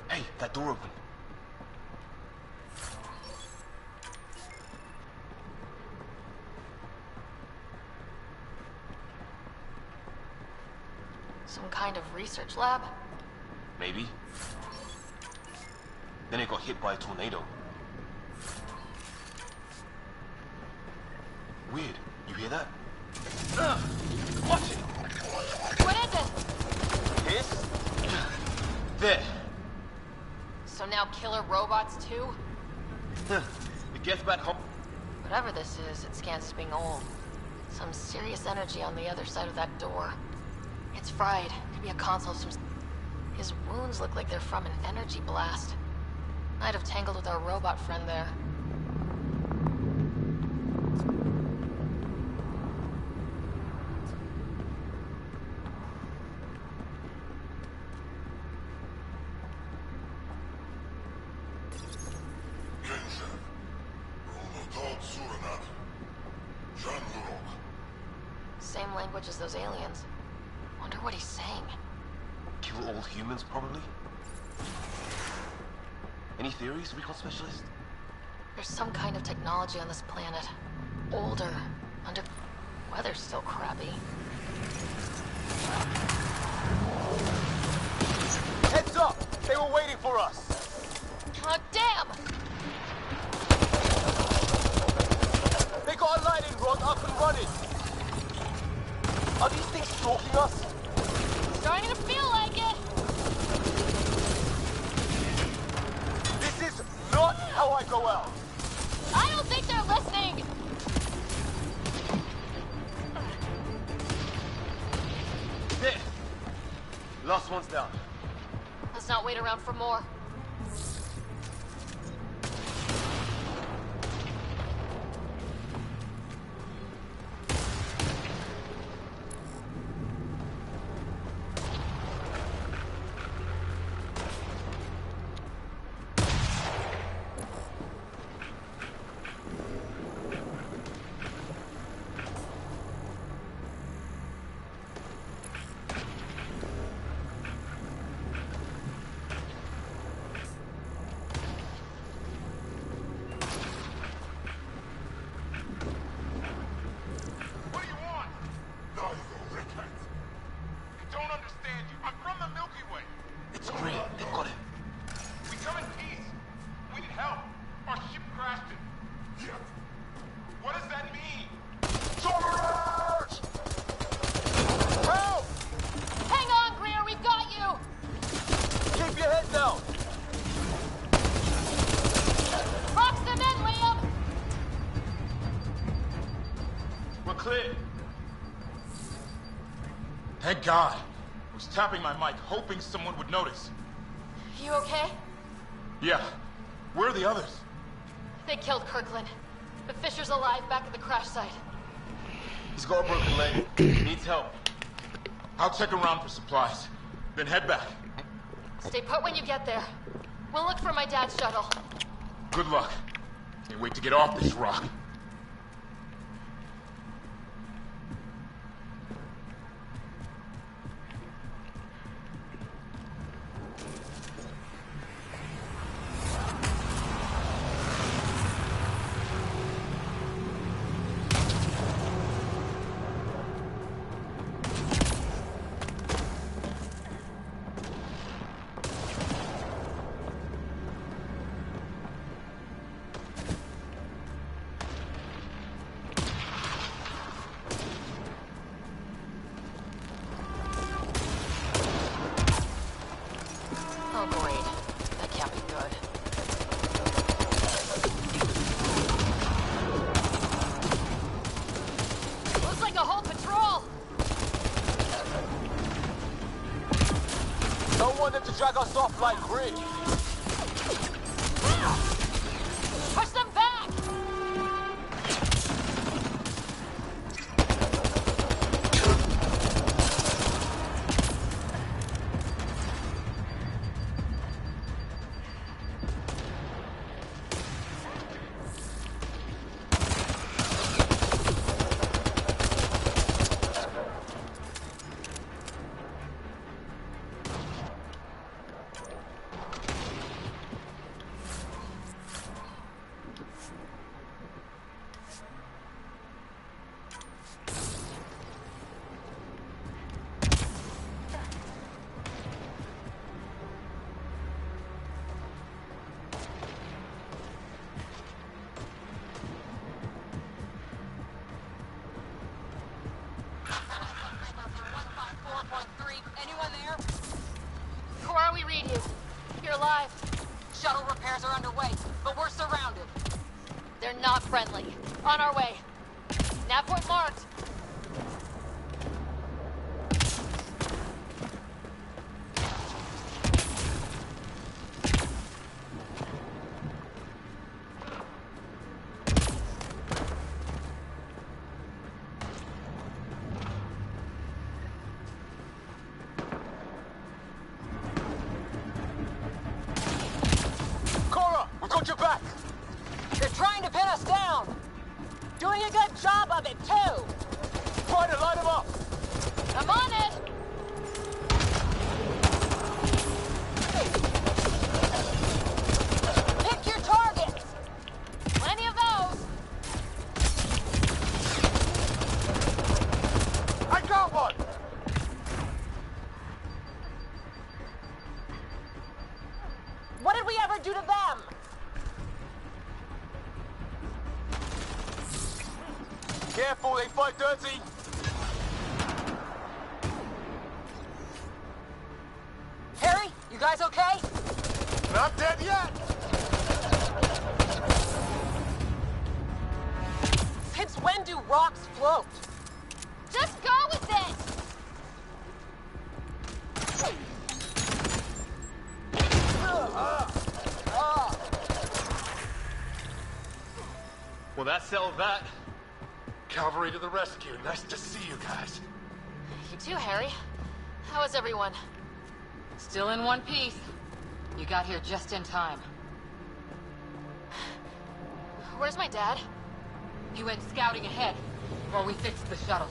Hey, that door opened. Some kind of research lab? Maybe. Then it got hit by a tornado. Weird. You hear that? Watch it! What is it? This? There. So now killer robots too? It gets back home. Whatever this is, it scans as being old. Some serious energy on the other side of that door. It's fried. Could be a console of some... His wounds look like they're from an energy blast. Might have tangled with our robot friend there. language as those aliens. Wonder what he's saying. Kill all humans, probably? Any theories, recon specialist? There's some kind of technology on this planet. Older. Weather's still crappy. Heads up! They were waiting for us! Oh, damn! They got a lightning rod up and running! Are these things stalking us? Starting to feel like it. This is not how I go out! I don't think they're listening. There! Last one's down. Let's not wait around for more. What do you want? No, you rickhead. I don't understand you. I'm from the Milky Way. It's Greer. They've got him. We come in peace. We need help. Our ship crashed it. Yep. What does that mean? Charge! Help! Hang on, Greer, we've got you. Keep your head down! Box them in, Liam. We're clear. Thank God. I was tapping my mic, hoping someone would notice. You okay? Yeah. Where are the others? They killed Kirkland. But Fisher's alive back at the crash site. He's got a broken leg. He needs help. I'll check around for supplies, then head back. Stay put when you get there. We'll look for my dad's shuttle. Good luck. Can't wait to get off this rock. Oh, great. That can't be good. Looks like a whole patrol. Don't want them to drag us off like grid. Push them back. Anyone there? Cora, we read you. You're alive. Shuttle repairs are underway, but we're surrounded. They're not friendly. On our way. Nav point marked. Cora, we got your back! They're trying to pin us down. Doing a good job of it, too. Try to line them up! Come on, Ed! Pick your targets! Plenty of those! I got one! What did we ever do to them? Careful, they fight dirty! Harry, you guys okay? Not dead yet! Since when do rocks float? Just go with it! Well, that settled that. Cavalry to the rescue. Nice to see you guys. You too, Harry. How is everyone? Still in one piece. You got here just in time. Where's my dad? He went scouting ahead while we fixed the shuttle.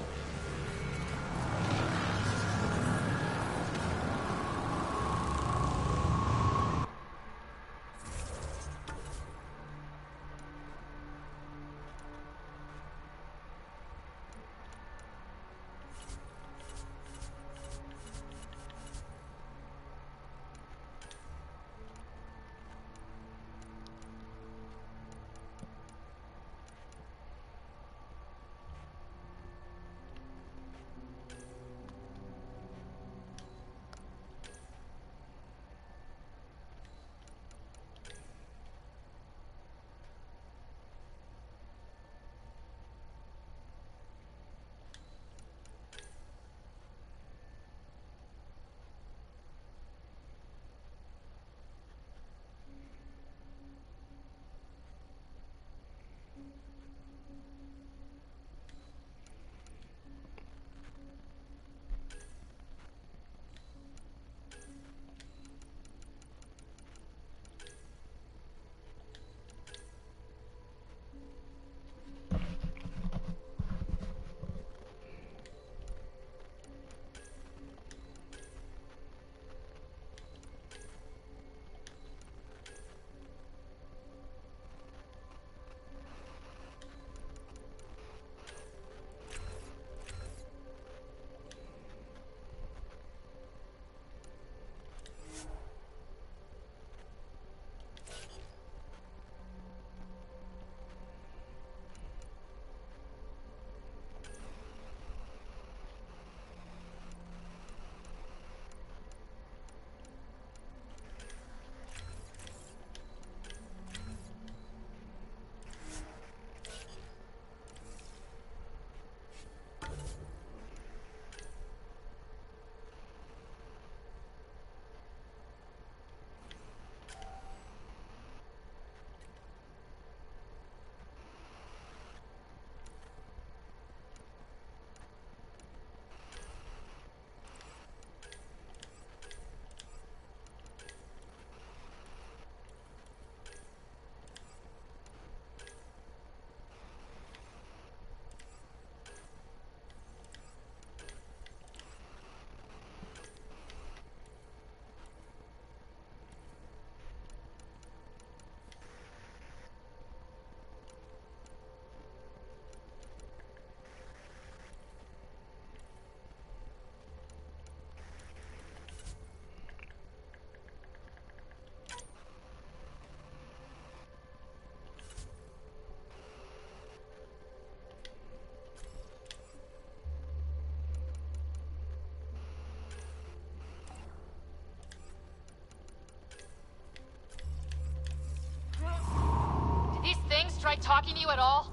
Try talking to you at all?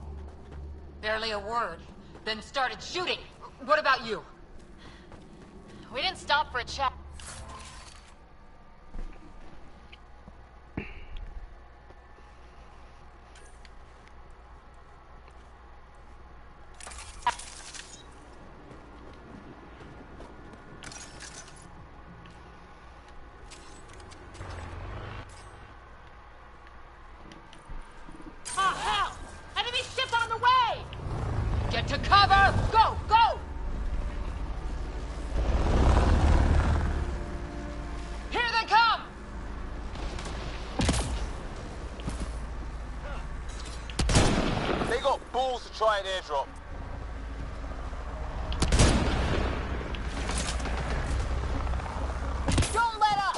Barely a word. Then started shooting. What about you? We didn't stop for a chat. balls to try an airdrop. Don't let up!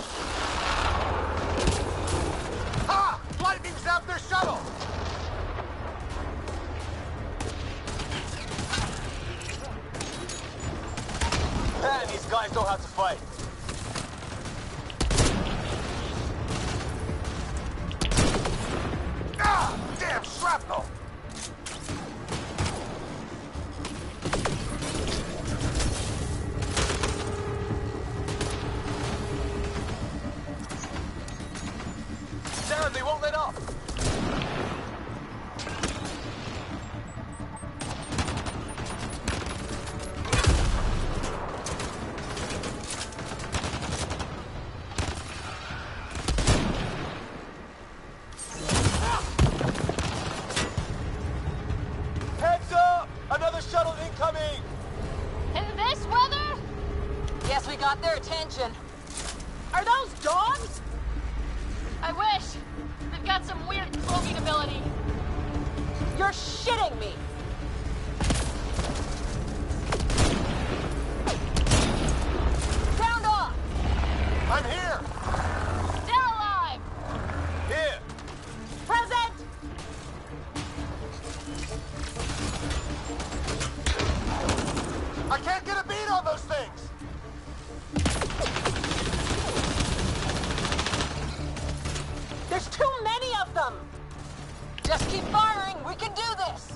Ha! Lightning zapped their shuttle! Man, these guys know how to fight. Ah! Damn shrapnel! Damn, they won't let up. Heads up! Another shuttle incoming! In this weather? Guess we got their attention. Are those dogs? I wish. They've got some weird cloaking ability. You're shitting me! Sound off! I'm here! Still alive! Here! Present! I can't get a beat on those things! There's too many of them! Just keep firing, we can do this!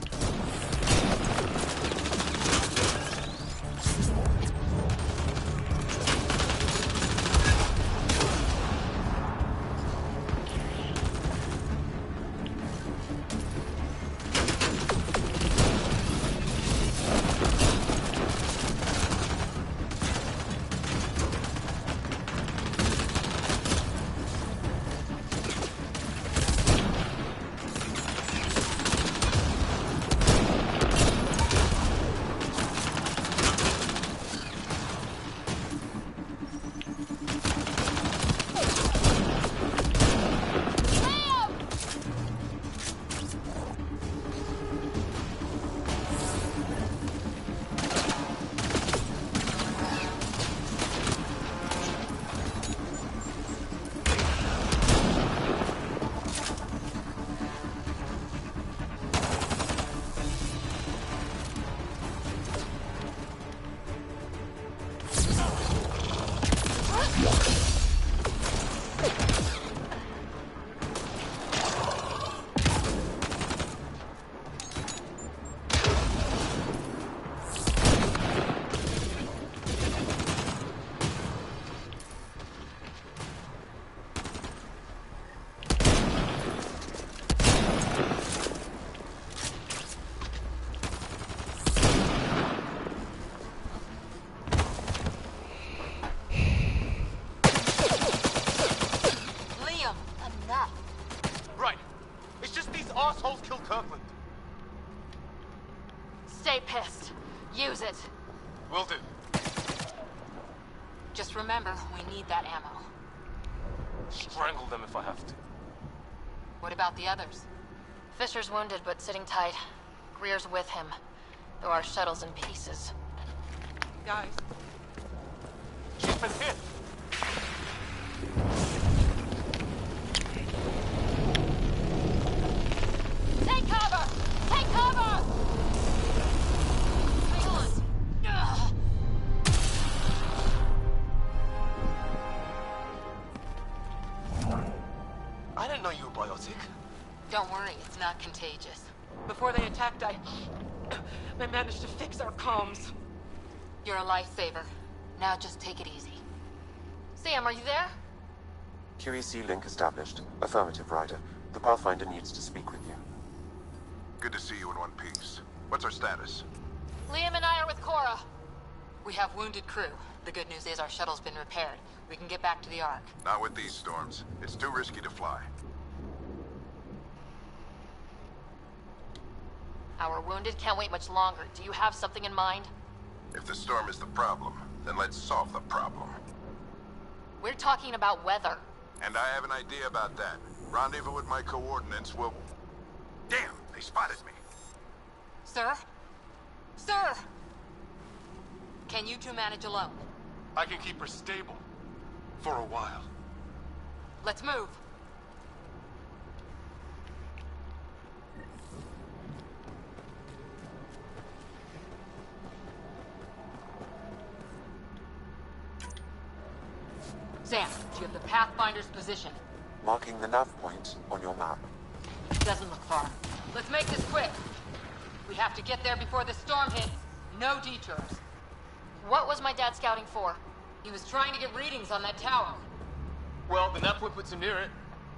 assholes killed Kirkland. Stay pissed. Use it. Will do. Just remember, we need that ammo. Strangle them if I have to. What about the others? Fisher's wounded, but sitting tight. Greer's with him, though our shuttle's in pieces. Guys. Shipment hit! Take cover! Take cover! Hang on. Ugh. I didn't know you were biotic. Don't worry, it's not contagious. Before they attacked, I managed to fix our comms. You're a lifesaver. Now just take it easy. Sam, are you there? QEC link established. Affirmative, Ryder. The Pathfinder needs to speak with you. Good to see you in one piece. What's our status? Liam and I are with Cora. We have wounded crew. The good news is our shuttle's been repaired. We can get back to the Ark. Not with these storms. It's too risky to fly. Our wounded can't wait much longer. Do you have something in mind? If the storm is the problem, then let's solve the problem. We're talking about weather. And I have an idea about that. Rendezvous with my coordinates will... Damn, they spotted me. Sir? Sir! Can you two manage alone? I can keep her stable. For a while. Let's move. Sam, do you have the Pathfinder's position? Marking the nav point on your map. Doesn't look far. Let's make this quick. We have to get there before the storm hits. No detours. What was my dad scouting for? He was trying to get readings on that tower. Well, the nav point puts him near it.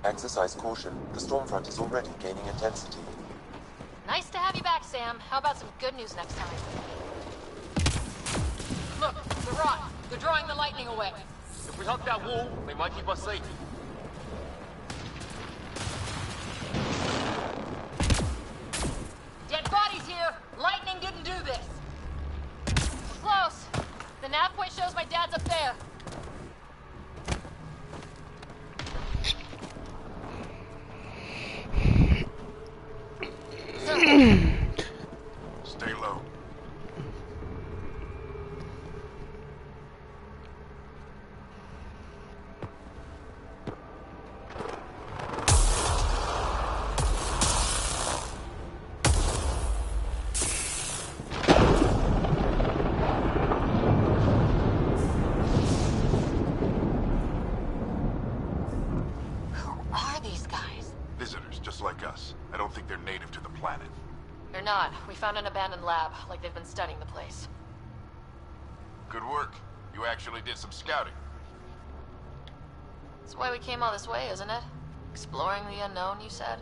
Exercise caution. The storm front is already gaining intensity. Nice to have you back, Sam. How about some good news next time? Look, the rot. They're drawing the lightning away. If we hug that wall, they might keep us safe. Dead bodies here! Lightning didn't do this! Close. The nav point shows my dad's up there. Stay low. Visitors, just like us. I don't think they're native to the planet. They're not. We found an abandoned lab, like they've been studying the place. Good work. You actually did some scouting. That's why we came all this way, isn't it? Exploring the unknown, you said?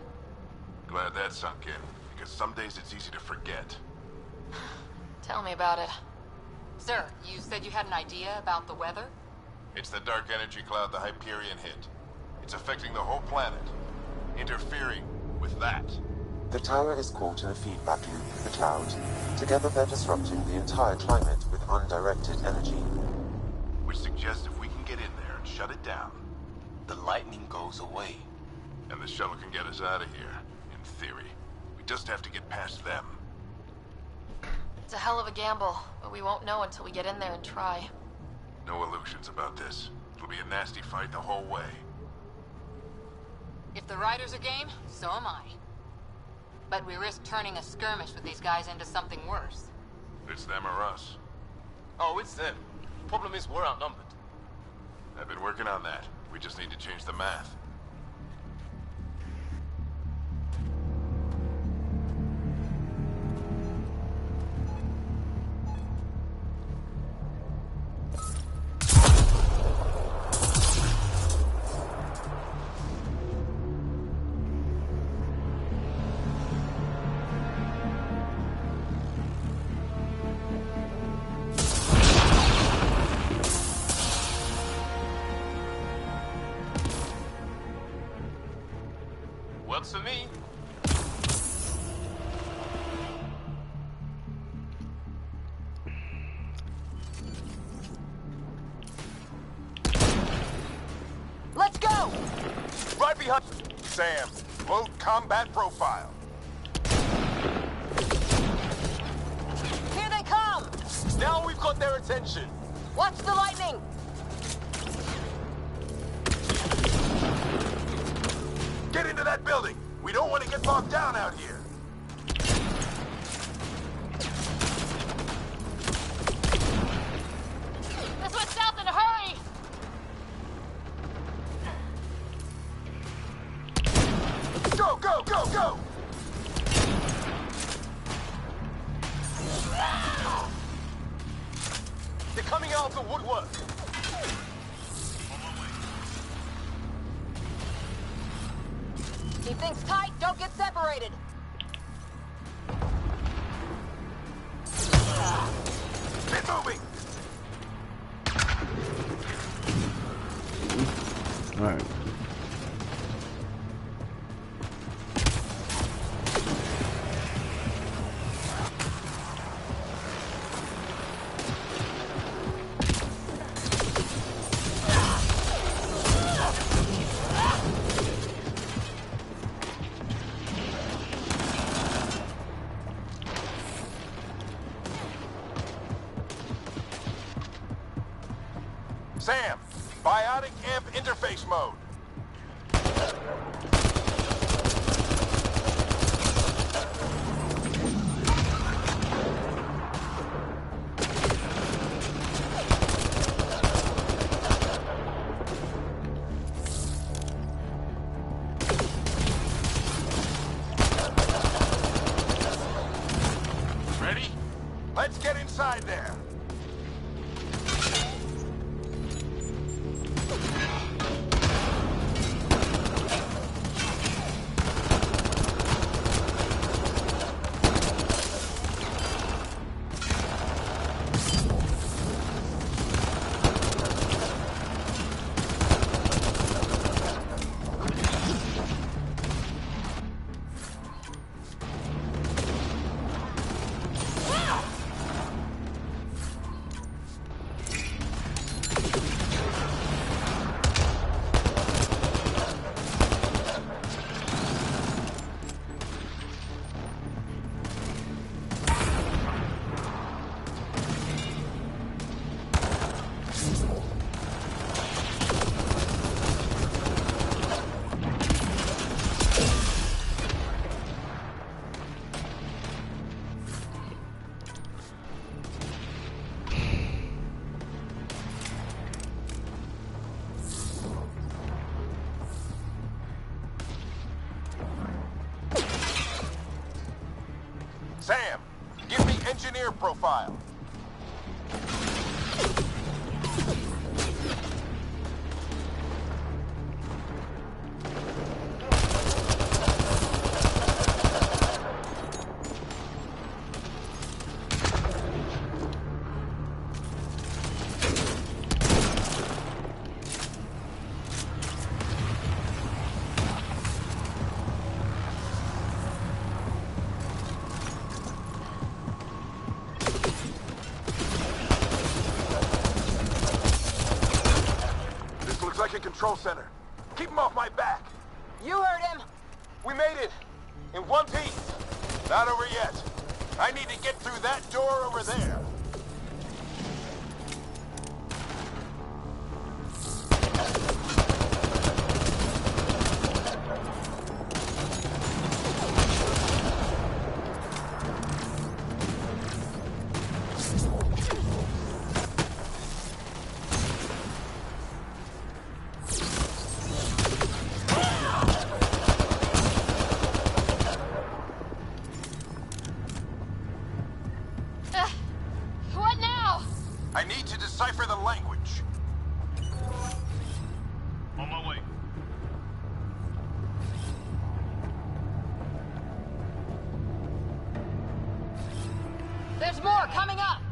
Glad that sunk in, because some days it's easy to forget. Tell me about it. Sir, you said you had an idea about the weather? It's the dark energy cloud the Hyperion hit. It's affecting the whole planet. Interfering with that. The tower is caught in a feedback loop, the cloud. Together they're disrupting the entire climate with undirected energy. Which suggests if we can get in there and shut it down, The lightning goes away. and the shuttle can get us out of here, in theory. We just have to get past them. It's a hell of a gamble, but we won't know until we get in there and try. No illusions about this. It'll be a nasty fight the whole way. If the riders are game, so am I. But we risk turning a skirmish with these guys into something worse. It's them or us. Oh, it's them. Problem is, we're outnumbered. I've been working on that. We just need to change the math. Works for me. Let's go! Right behind... Sam, load combat profile. Here they come! Now we've got their attention. Watch the lightning! Get into that building. We don't want to get bogged down out here. This one's south in a hurry! Go, go, go, go! They're coming out of the woodwork. Keep things tight, don't get separated! Get moving! Alright. interface mode. Ready? Let's get inside there. Sam, give me engineer profile. Like a control center. Keep him off my back. You heard him. We made it. In one piece. Not over yet. I need to get through that door over there. What now? I need to decipher the language. On my way. There's more coming up.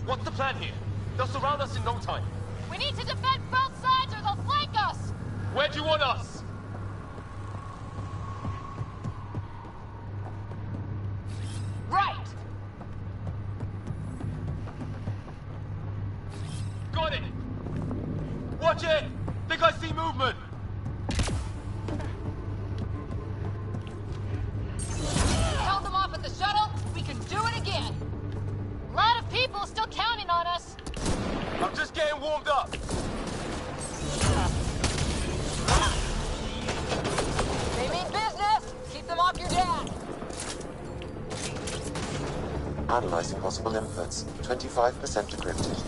What's the plan here? They'll surround us in no time. We need to defend both sides or they'll flank us! Where do you want us? Right. Got it! Watch it! Think I see movement! Held them off at the shuttle. We can do it again. A lot of people still counting on us. I'm just getting warmed up. They mean business. Keep them off your dad. Analyzing possible inputs. 25% decrypted.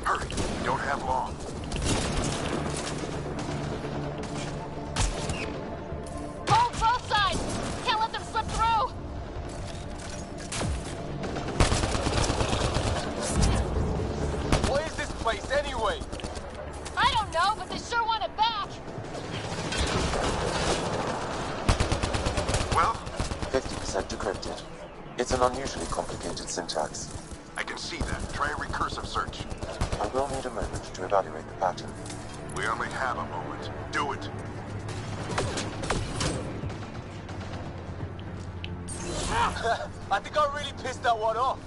Hurry. Don't have long. Hold both sides! Can't let them slip through! What is this place anyway? I don't know, but they sure want it back! Well? 50% decrypted. It's an unusually complicated syntax. I can see that. Try a recursive search. I will need a moment to evaluate the pattern. We only have a moment. Do it. I think I really pissed that one off.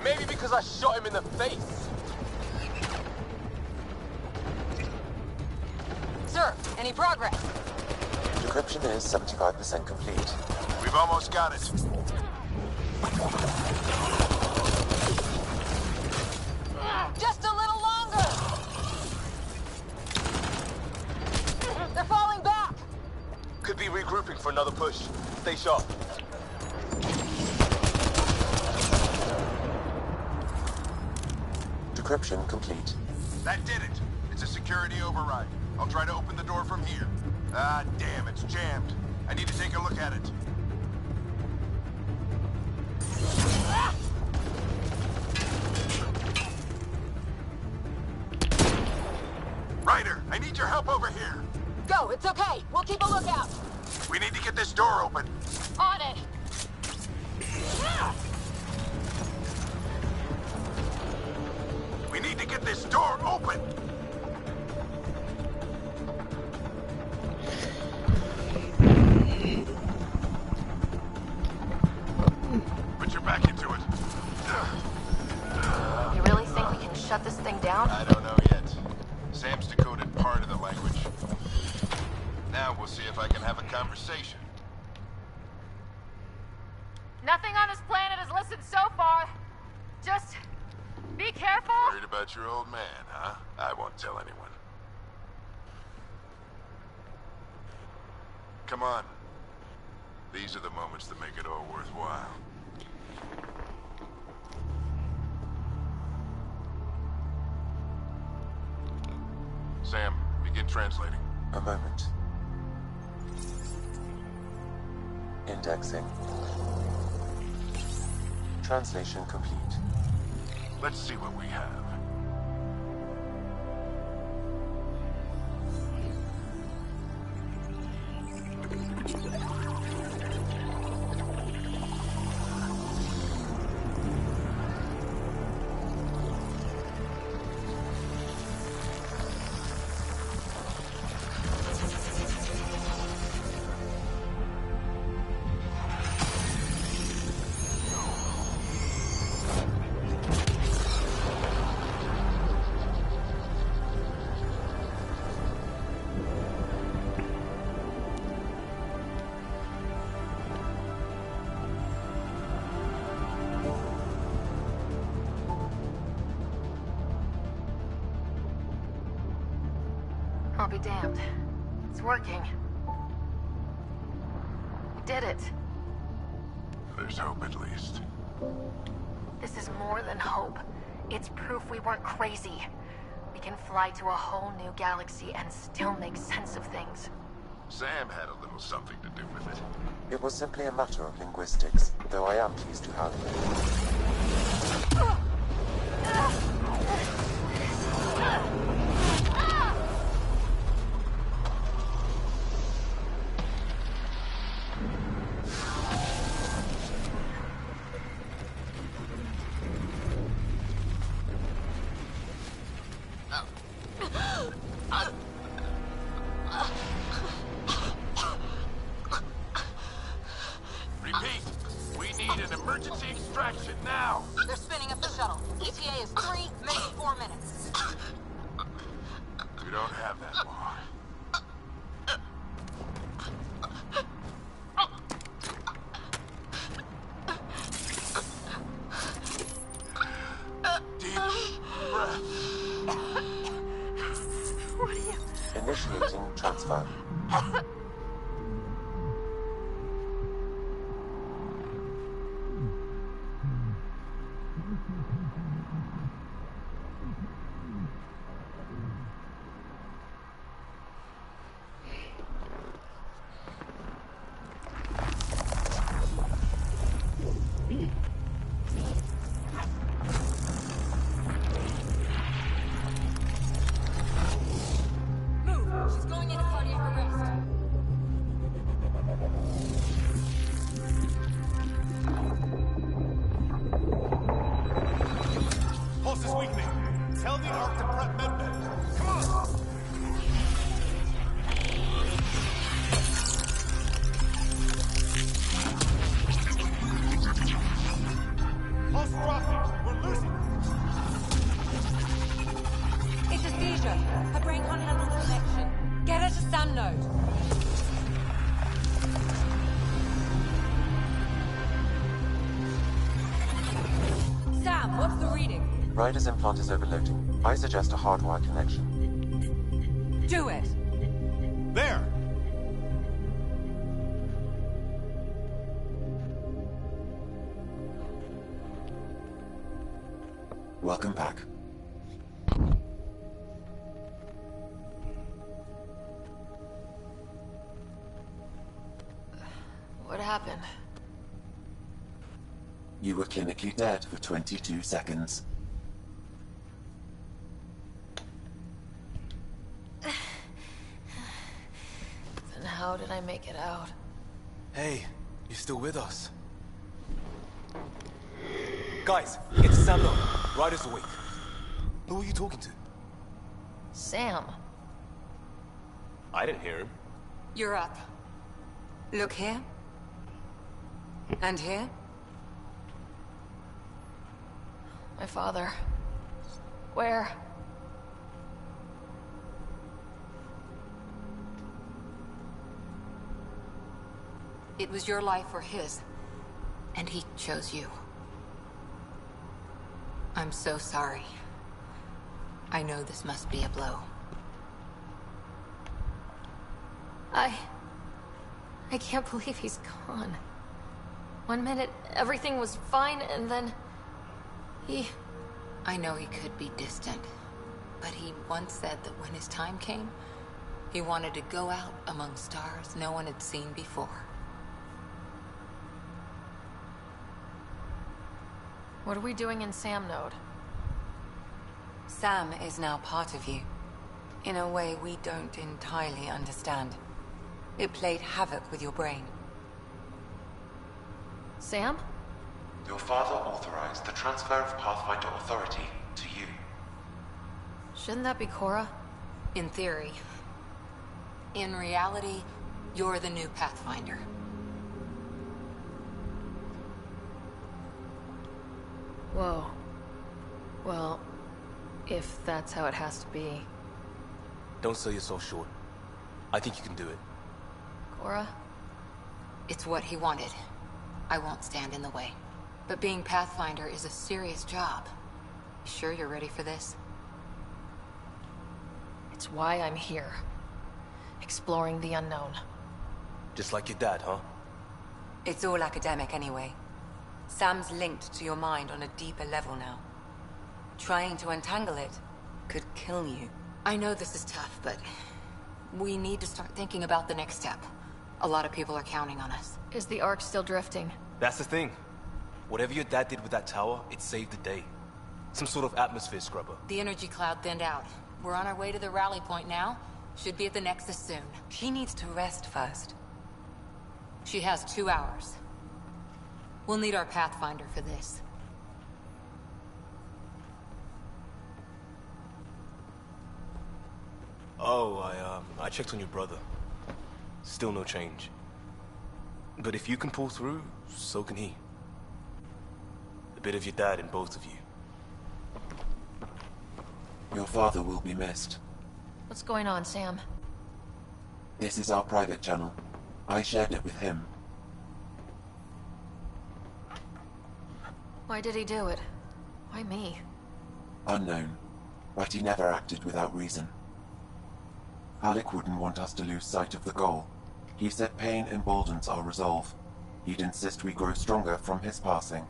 Maybe because I shot him in the face. Sir, any progress? Decryption is 75% complete. We've almost got it. Just a little longer. be regrouping for another push. Stay sharp. Decryption complete. That did it. It's a security override. I'll try to open the door from here. Ah, damn, it's jammed. I need to take a look at it. Ryder, I need your help over here. Go, it's okay. We'll keep a lookout. We need to get this door open. On it. We need to get this door open. Put your back into it. You really think we can shut this thing down? I don't know yet. Sam's decoded part of the language. Now we'll see if I can have a conversation. Nothing on this planet has listened so far. Just be careful. Worried about your old man, huh? I won't tell anyone. Come on. These are the moments that make it all worthwhile. Sam, begin translating. A moment. Indexing. Translation complete. Let's see what we have. I'll be damned. It's working. We did it. There's hope at least. This is more than hope. It's proof we weren't crazy. We can fly to a whole new galaxy and still make sense of things. Sam had a little something to do with it. It was simply a matter of linguistics, though I am pleased to have Repeat, we need an emergency extraction now. They're spinning up the shuttle. ETA is 3, maybe 4 minutes. We don't have that long. Deep breath. What are you... initiating transfer. Move! She's going into cardiac arrest. Pulse is weakening. Tell the Ark to prep medbay. Come on! Pulse dropping. We're losing. It's a seizure. Her brain can't handle the connection. Get her to Sam node. Sam, what's the reading? Ryder's implant is overloading. I suggest a hardwire connection. Do it. There! Welcome back. What happened? You were clinically dead for 22 seconds. Then how did I make it out? Hey, you still with us? Guys, it's Sam Node. Riders awake. Who are you talking to? Sam. I didn't hear him. You're up. Look here. And here. My father. Where? It was your life or his. And he chose you. I'm so sorry. I know this must be a blow. I can't believe he's gone. 1 minute, everything was fine, and then... I know he could be distant, but he once said that when his time came, he wanted to go out among stars no one had seen before. What are we doing in Sam Node? Sam is now part of you, in a way we don't entirely understand. It played havoc with your brain. Sam? Your father authorized the transfer of Pathfinder authority to you. Shouldn't that be Cora? In theory. In reality, you're the new Pathfinder. Whoa. Well, if that's how it has to be. Don't sell yourself short. I think you can do it. Cora? It's what he wanted. I won't stand in the way. But being Pathfinder is a serious job. Sure you're ready for this? It's why I'm here. Exploring the unknown. Just like your dad, huh? It's all academic anyway. Sam's linked to your mind on a deeper level now. Trying to untangle it could kill you. I know this is tough, but we need to start thinking about the next step. A lot of people are counting on us. Is the Ark still drifting? That's the thing. Whatever your dad did with that tower, it saved the day. Some sort of atmosphere scrubber. The energy cloud thinned out. We're on our way to the rally point now. Should be at the Nexus soon. She needs to rest first. She has 2 hours. We'll need our Pathfinder for this. Oh, I checked on your brother. Still no change. But if you can pull through, so can he. A bit of your dad in both of you. Your father will be missed. What's going on, Sam? This is our private channel. I shared it with him. Why did he do it? Why me? Unknown, but he never acted without reason. Alec wouldn't want us to lose sight of the goal. He said pain emboldens our resolve. He'd insist we grow stronger from his passing.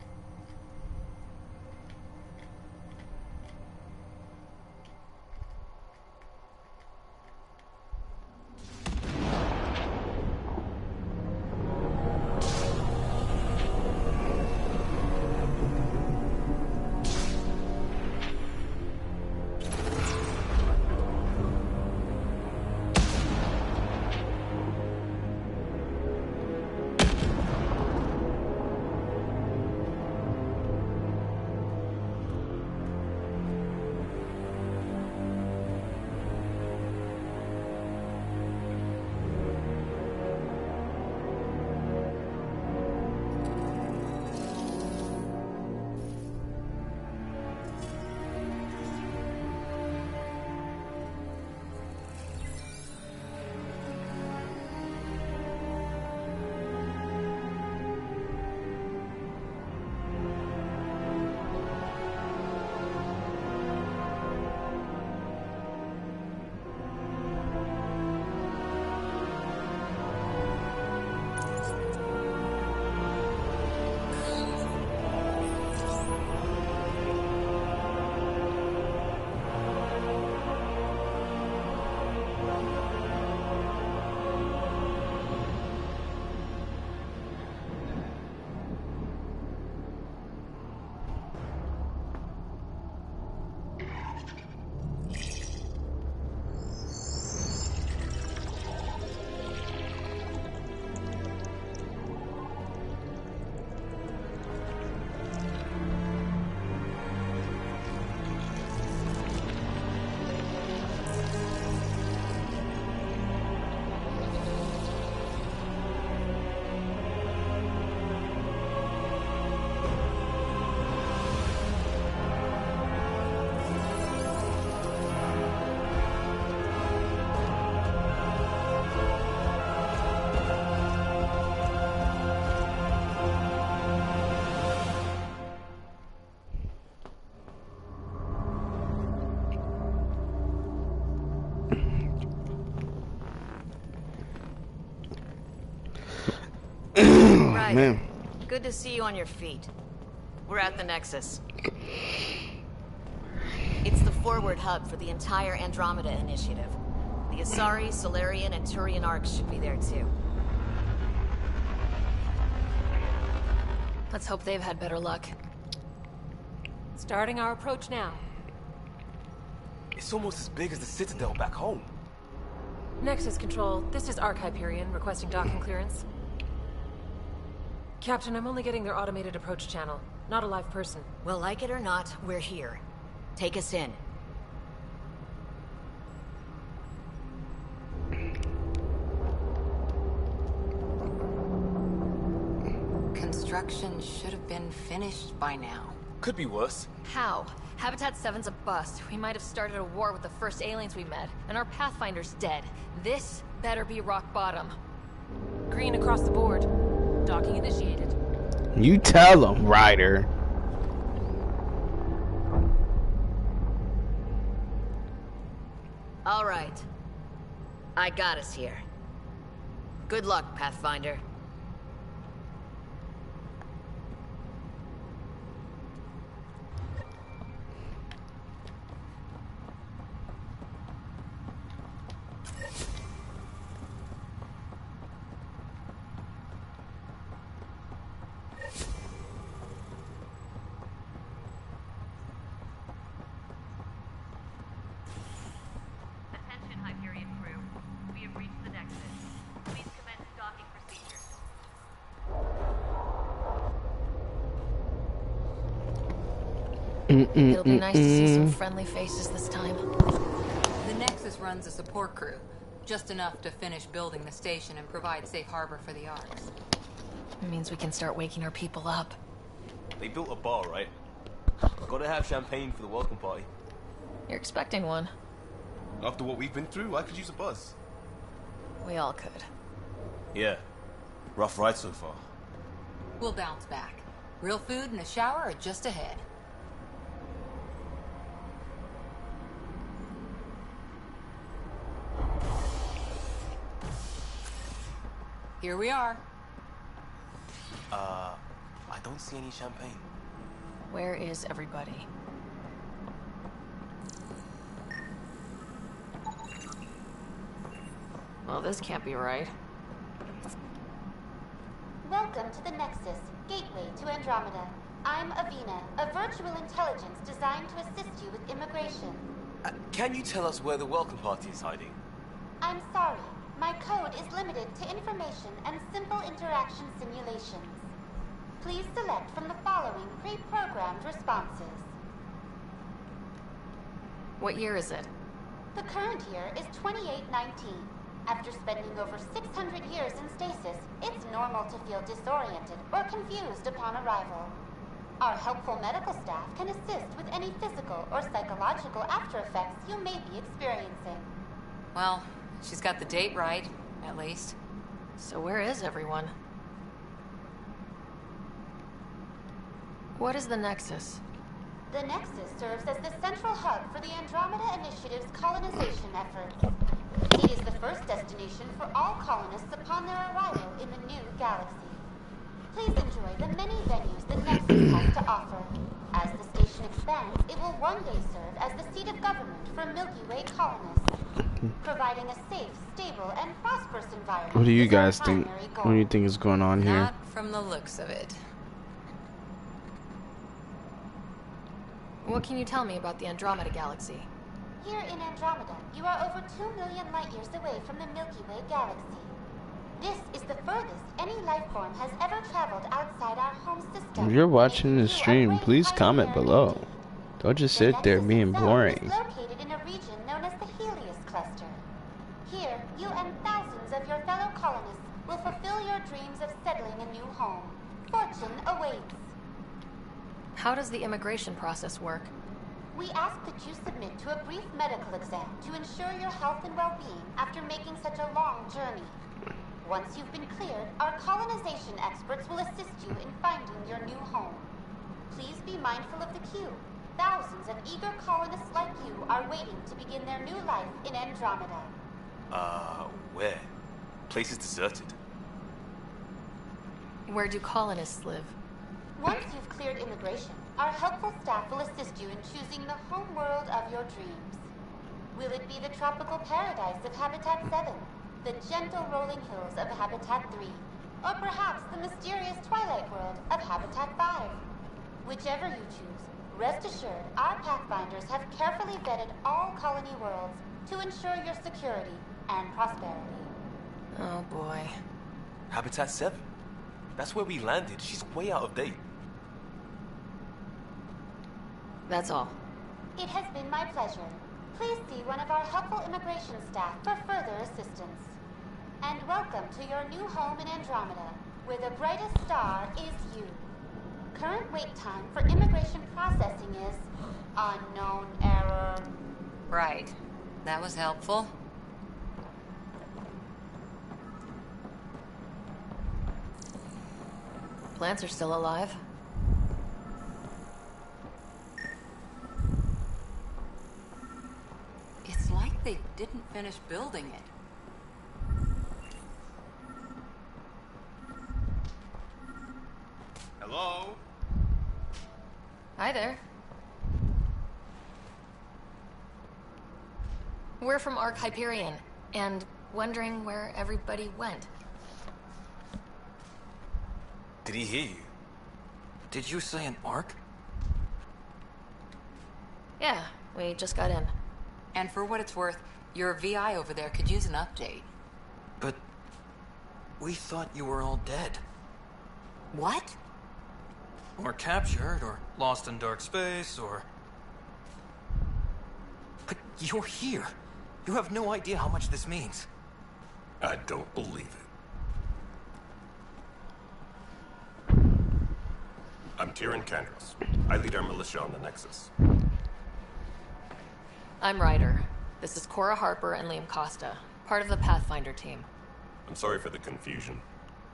right. man. Good to see you on your feet. We're at the Nexus. It's the forward hub for the entire Andromeda initiative. The Asari, Solarian, and Turian arcs should be there too. Let's hope they've had better luck. Starting our approach now. It's almost as big as the Citadel back home. Nexus Control, this is Arc Hyperion requesting docking clearance. Captain, I'm only getting their automated approach channel, not a live person. Well, like it or not, we're here. Take us in. Construction should have been finished by now. Could be worse. How? Habitat 7's a bust. We might have started a war with the first aliens we met, and our Pathfinder's dead. This better be rock bottom. Green across the board. Docking initiated. You tell him, Ryder. All right. I got us here. Good luck, Pathfinder. Attention, Hyperion crew. We have reached the Nexus. Please commence docking procedures. It'll be nice to see some friendly faces this time. The Nexus runs a support crew, just enough to finish building the station and provide safe harbor for the arcs. It means we can start waking our people up. They built a bar, right? Gotta have champagne for the welcome party. You're expecting one. After what we've been through, I could use a buzz. We all could. Yeah. Rough ride so far. We'll bounce back. Real food and a shower are just ahead. Here we are. I don't see any champagne. Where is everybody? Well, this can't be right. Welcome to the Nexus, gateway to Andromeda. I'm Avina, a virtual intelligence designed to assist you with immigration. Can you tell us where the welcome party is hiding? I'm sorry, my code is limited to information and simple interaction simulations. Please select from the following pre-programmed responses. What year is it? The current year is 2819. After spending over 600 years in stasis, it's normal to feel disoriented or confused upon arrival. Our helpful medical staff can assist with any physical or psychological after effects you may be experiencing. Well, she's got the date right, at least. So where is everyone? What is the Nexus? The Nexus serves as the central hub for the Andromeda Initiative's colonization efforts. It is the first destination for all colonists upon their arrival in the new galaxy. Please enjoy the many venues the Nexus has to offer. As the station expands, it will one day serve as the seat of government for Milky Way colonists, providing a safe, stable, and prosperous environment. What do you is our guys think? primary goal. What do you think is going on here? Not from the looks of it. What can you tell me about the Andromeda Galaxy? Here in Andromeda, you are over 2 million light-years away from the Milky Way galaxy. This is the furthest any life form has ever traveled outside our home system. If you're watching this stream, please comment below. Don't just sit there being boring. It's located in a region known as the Helios Cluster. Here, you and thousands of your fellow colonists will fulfill your dreams of settling a new home. Fortune awaits. How does the immigration process work? We ask that you submit to a brief medical exam to ensure your health and well-being after making such a long journey. Once you've been cleared, our colonization experts will assist you in finding your new home. Please be mindful of the queue. Thousands of eager colonists like you are waiting to begin their new life in Andromeda. Where? Place is deserted. Where do colonists live? Once you've cleared immigration, our helpful staff will assist you in choosing the home world of your dreams. Will it be the tropical paradise of Habitat 7, the gentle rolling hills of Habitat 3, or perhaps the mysterious twilight world of Habitat 5? Whichever you choose, rest assured our Pathfinders have carefully vetted all colony worlds to ensure your security and prosperity. Oh boy. Habitat 7? That's where we landed. She's way out of date. That's all. It has been my pleasure. Please see one of our helpful immigration staff for further assistance. And welcome to your new home in Andromeda, where the brightest star is you. Current wait time for immigration processing is unknown error. Right. That was helpful. Plants are still alive. It's like they didn't finish building it. Hello? Hi there. We're from Ark Hyperion, and wondering where everybody went. Did he hear you? Did you say an arc? Yeah, we just got in. And for what it's worth, your VI over there could use an update. But we thought you were all dead. What? Or captured, or lost in dark space, or... But you're here. You have no idea how much this means. I don't believe it. I'm Tyrion Candros. I lead our militia on the Nexus. I'm Ryder. This is Cora Harper and Liam Costa, part of the Pathfinder team. I'm sorry for the confusion.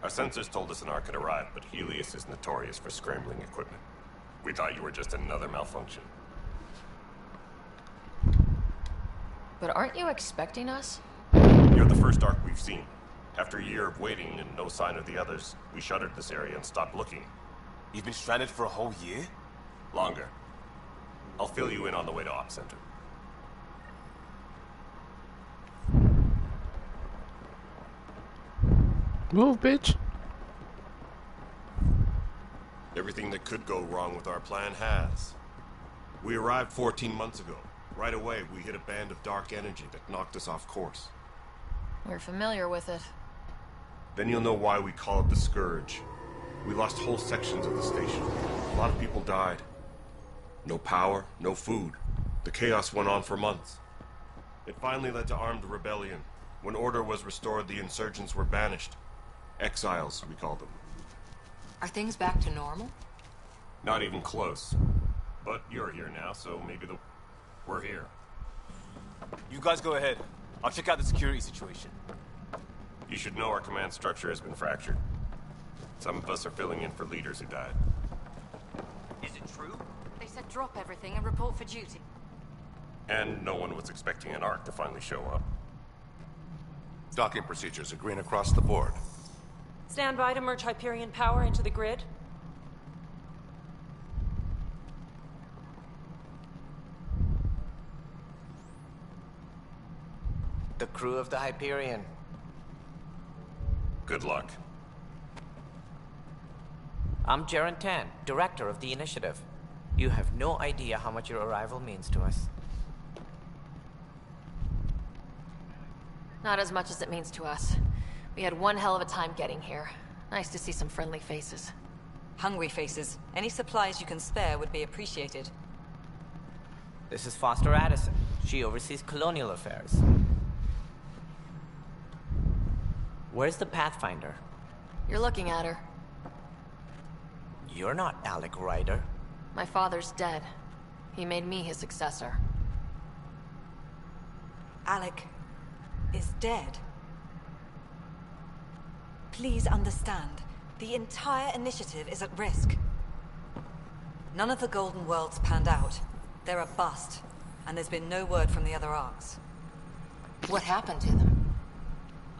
Our sensors told us an Ark had arrived, but Helios is notorious for scrambling equipment. We thought you were just another malfunction. But aren't you expecting us? You're the first Ark we've seen. After a year of waiting and no sign of the others, we shuttered this area and stopped looking. You've been stranded for a whole year? Longer. I'll fill you in on the way to Op Center. Move, bitch. Everything that could go wrong with our plan has. We arrived 14 months ago. Right away, we hit a band of dark energy that knocked us off course. We're familiar with it. Then you'll know why we call it the Scourge. We lost whole sections of the station. A lot of people died. No power, no food. The chaos went on for months. It finally led to armed rebellion. When order was restored, the insurgents were banished. Exiles, we call them. Are things back to normal? Not even close. But you're here now, so maybe we're here. You guys go ahead. I'll check out the security situation. You should know our command structure has been fractured. Some of us are filling in for leaders who died. Is it true? They said drop everything and report for duty. And no one was expecting an Ark to finally show up. Docking procedures are green across the board. Stand by to merge Hyperion power into the grid. The crew of the Hyperion. Good luck. I'm Jaren Tan, director of the initiative. You have no idea how much your arrival means to us. Not as much as it means to us. We had one hell of a time getting here. Nice to see some friendly faces. Hungry faces. Any supplies you can spare would be appreciated. This is Foster Addison. She oversees colonial affairs. Where's the Pathfinder? You're looking at her. You're not Alec Ryder. My father's dead. He made me his successor. Alec is dead. Please understand, the entire initiative is at risk. None of the Golden Worlds panned out. They're a bust, and there's been no word from the other arcs. What happened to them?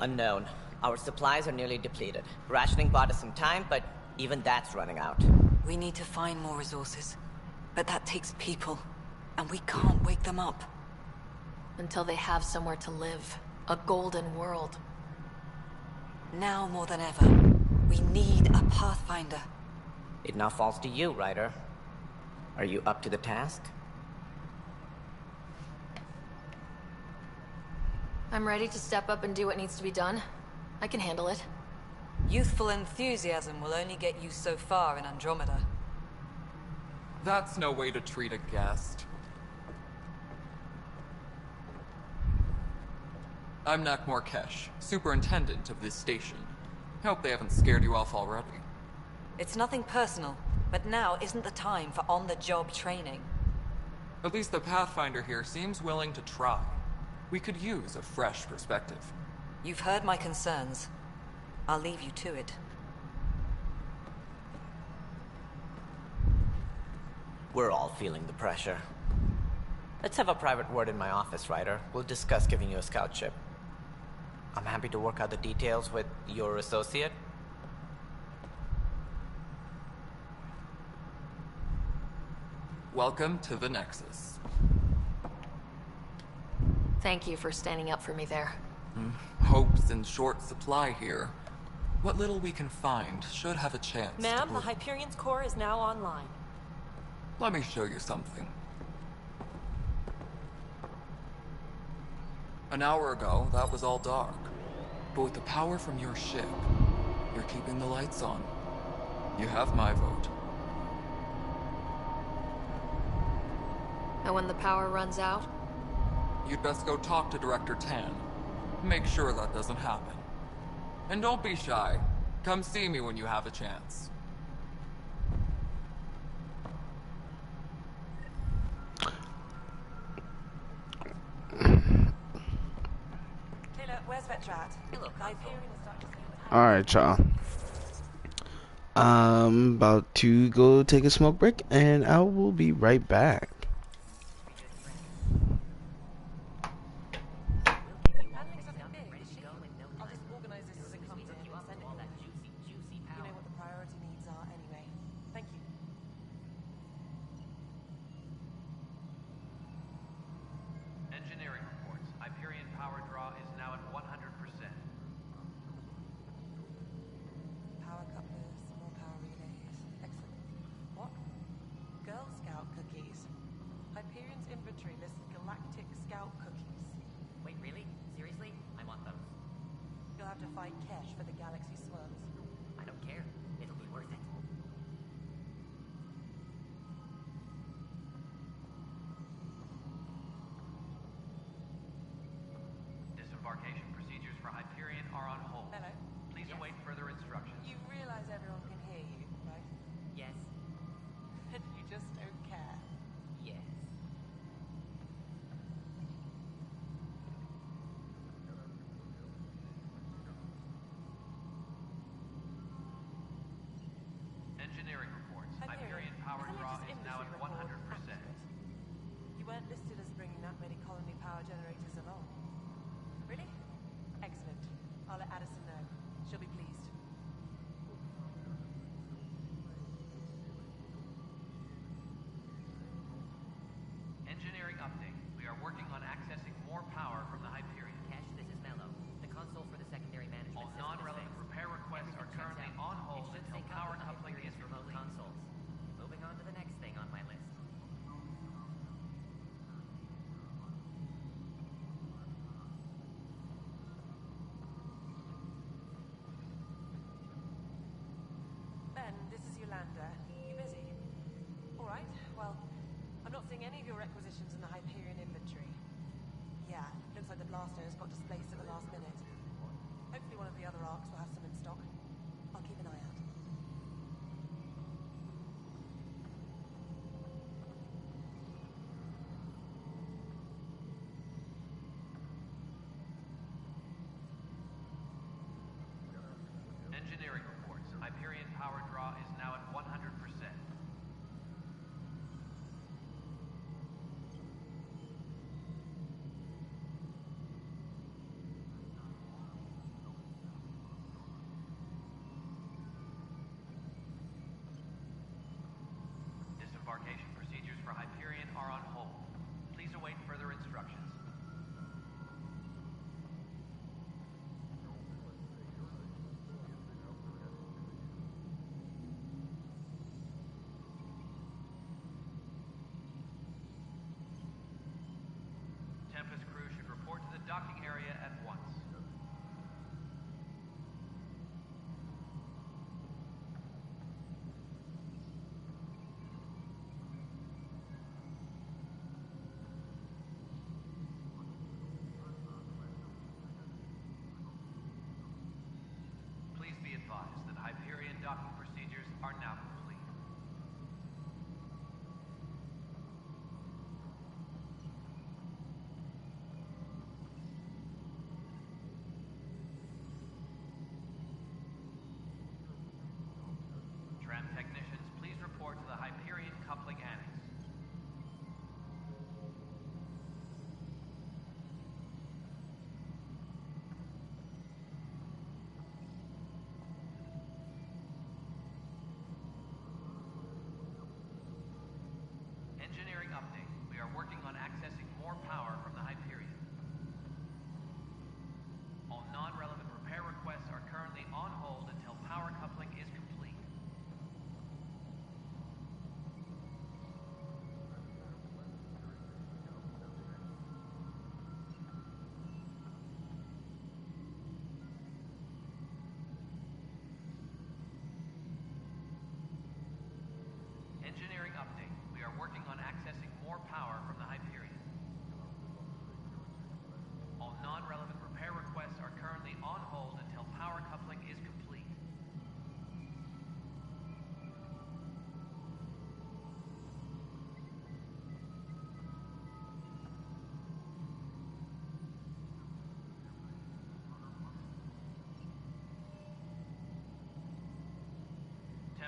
Unknown. Our supplies are nearly depleted. Rationing bought us some time, but even that's running out. We need to find more resources. But that takes people. And we can't wake them up. Until they have somewhere to live. A golden world. Now more than ever, we need a Pathfinder. It now falls to you, Ryder. Are you up to the task? I'm ready to step up and do what needs to be done. I can handle it. Youthful enthusiasm will only get you so far in Andromeda. That's no way to treat a guest. I'm Nakmor Kesh, superintendent of this station. Hope they haven't scared you off already. It's nothing personal, but now isn't the time for on-the-job training. At least the Pathfinder here seems willing to try. We could use a fresh perspective. You've heard my concerns. I'll leave you to it. We're all feeling the pressure. Let's have a private word in my office, Ryder. We'll discuss giving you a scout ship. I'm happy to work out the details with your associate. Welcome to the Nexus. Thank you for standing up for me there. Hope's in short supply here. What little we can find should have a chance. Ma'am, the Hyperion's core is now online. Let me show you something. An hour ago, that was all dark. But with the power from your ship, you're keeping the lights on. You have my vote. And when the power runs out? You'd best go talk to Director Tan. Make sure that doesn't happen. And don't be shy. Come see me when you have a chance. Taylor, where's Vetrat? Look, Alright, y'all. I'm about to go take a smoke break, and I will be right back. Engineering reports. Hyperion power draw is now at 100%. Power couplers, more power relays. Excellent. What? Girl Scout cookies. Hyperion's inventory lists galactic scout cookies. Wait, really? Seriously? I want those. You'll have to fight Kesh for the galaxy swirls. I don't care. It'll be worth it. Disembarkation procedures for Hyperion are on hold. Hello? Please await further instructions. You realize everyone can hear you, right? Yes. And you just don't care. Yes. Engineering reports. Hyperion power draw is now at 100%. You weren't listed as bringing that many colony power generators along. Really? Excellent. I'll let Addison know. She'll be pleased. Engineering update. We are working on accessing more power from the Hyperion. Kesh, this is Mello. The console for the secondary management All system non-relevant is repair requests are currently on hold until power coupling is remote complete. consoles. Moving on to the next thing on my list. Ben, this is Yolanda. You busy? Alright, well, I'm not seeing any of your requisitions in the Hyperion inventory. Yeah, looks like the blaster has got displaced at the last minute. Hopefully one of the other arcs will have some in stock. I'll keep an eye out. Engineering reports. Hyperion power draw is now at 100%.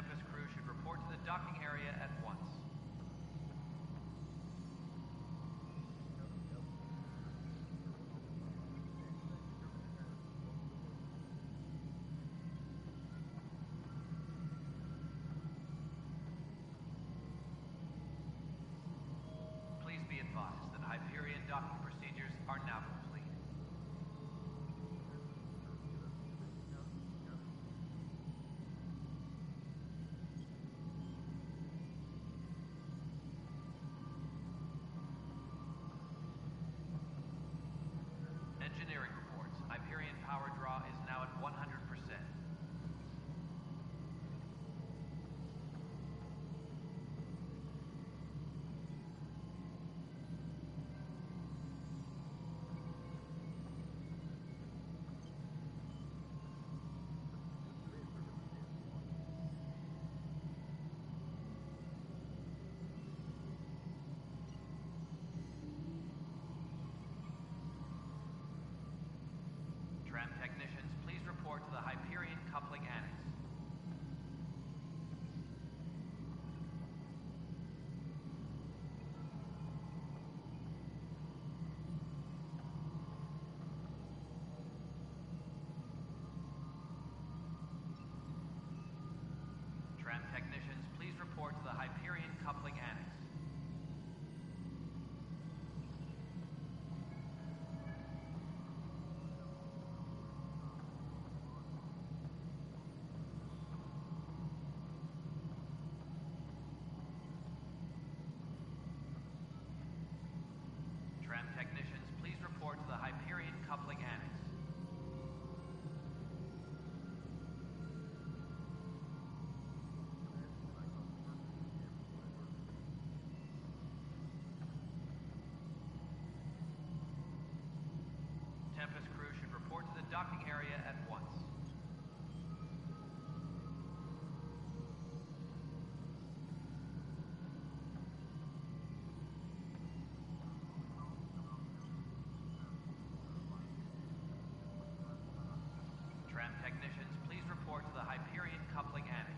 Tempest crew should report to the docking area at once. Please be advised that Hyperion docking procedures are now complete. Engineering reports. Hyperion power draw is now at 100%. Tram technicians, please report to the Hyperion coupling annex. Tram technicians, please report to the Hyperion coupling annex. Tram technicians, please report to the Hyperion coupling annex. Tempest crew should report to the docking area at once. Tram technicians, please report to the Hyperion coupling annex.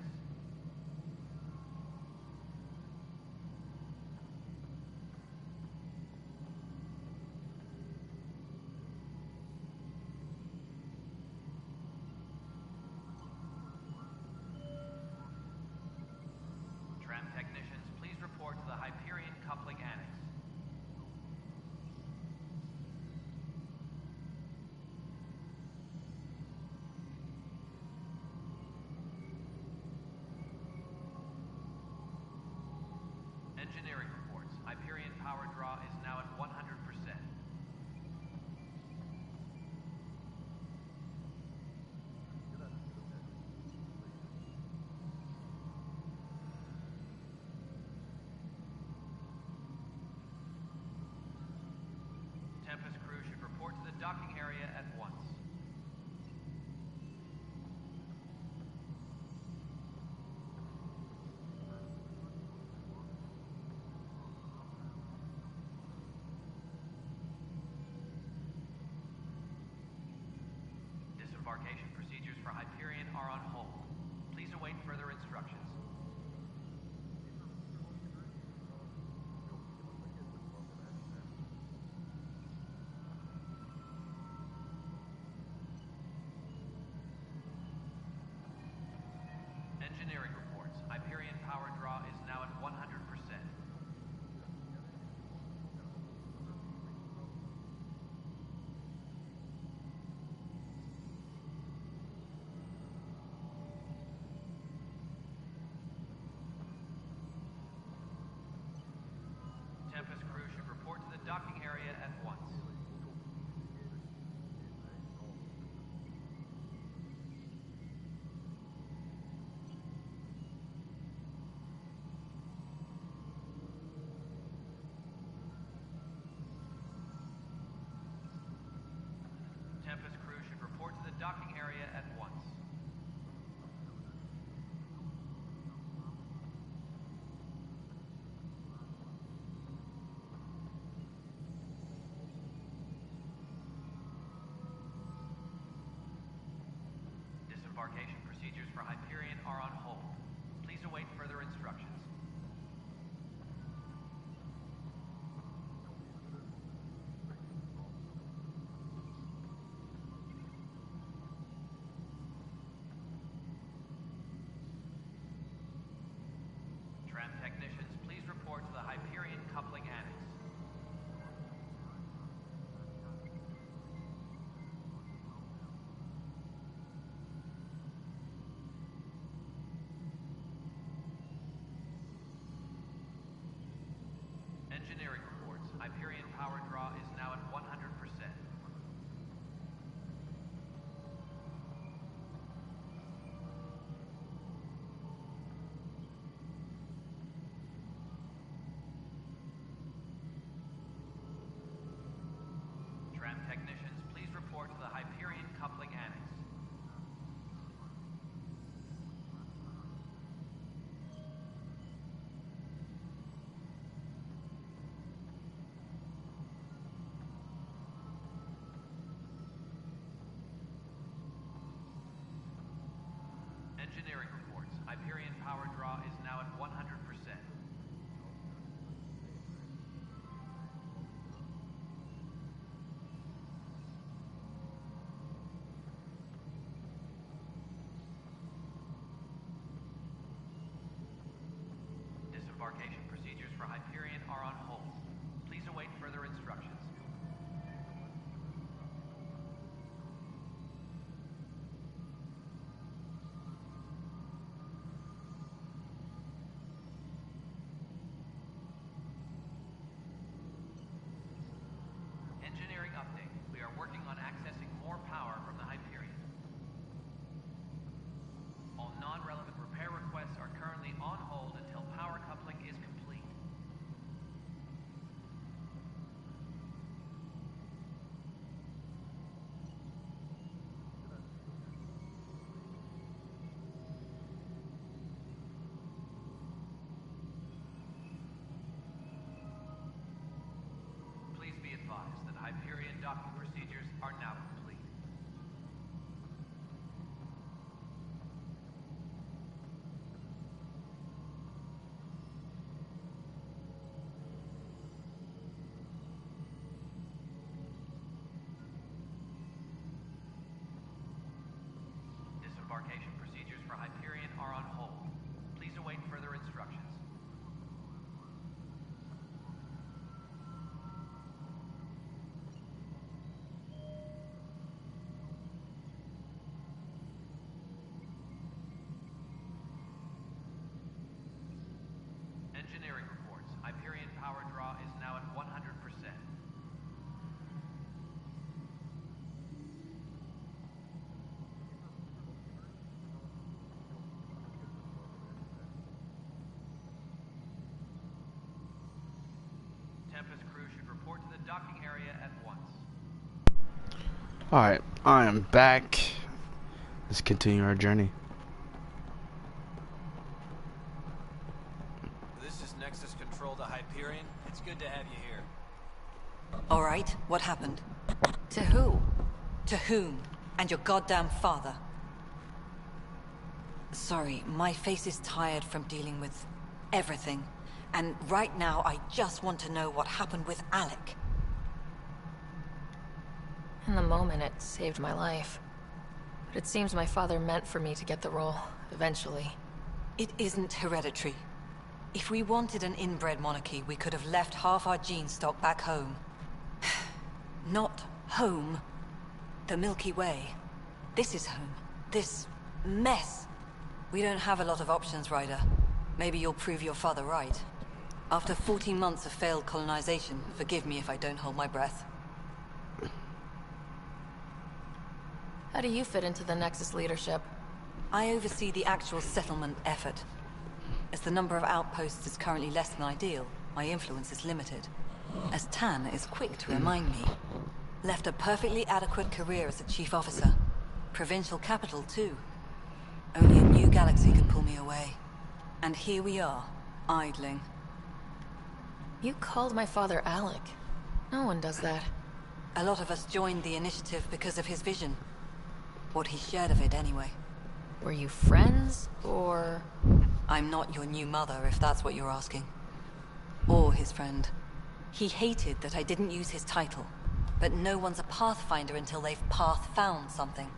Tram technicians, please report to the Hyperion coupling annex. Engineering reports. Hyperion power draw is now at 100%. Tempest crew should report to the docking area at once. Disembarkation procedures for Hyperion are on hold. Please await further instructions. Engineering reports. Hyperion power draw is now at 100%. Tempest crew should report to the docking area at once. Tempest crew should report to the docking area at once. Disembarkation procedures for Hyperion are on hold. Please await further instructions. Tram technicians, please report to the Hyperion Coupling Annex. Engineering reports. Hyperion power draw is now at 100%. Tram technicians, please report to the Hyperion Coupling Annex. Engineering reports. Hyperion power draw is now at 100%. Disembarkation procedures for Hyperion are on hold. Please await further instructions. Engineering update. We are working on accessing more power from the Hyperion. All non-relevant repair requests are currently on hold until power coupling is complete. Please be advised that Hyperion docking procedures are now complete. Disembarkation procedures for Hyperion are on hold. Please await further instructions. Engineering reports. Hyperion power draw is now at 100%. Tempest crew should report to the docking area at once. Alright, I am back. Let's continue our journey. This is Nexus Control to Hyperion. It's good to have you here. All right, what happened? To who? To whom? And your goddamn father. Sorry, my face is tired from dealing with everything. And right now, I just want to know what happened with Alec. In the moment, it saved my life. But it seems my father meant for me to get the role, eventually. It isn't hereditary. If we wanted an inbred monarchy, we could have left half our gene stock back home. Not home. The Milky Way. This is home. This mess. We don't have a lot of options, Ryder. Maybe you'll prove your father right. After 14 months of failed colonization, forgive me if I don't hold my breath. How do you fit into the Nexus leadership? I oversee the actual settlement effort. As the number of outposts is currently less than ideal, my influence is limited. As Tan is quick to remind me. Left a perfectly adequate career as a chief officer. Provincial capital, too. Only a new galaxy could pull me away. And here we are, idling. You called my father Alec. No one does that. A lot of us joined the initiative because of his vision. What he shared of it, anyway. Were you friends, or...? I'm not your new mother, if that's what you're asking. Or his friend. He hated that I didn't use his title. But no one's a pathfinder until they've path-found something.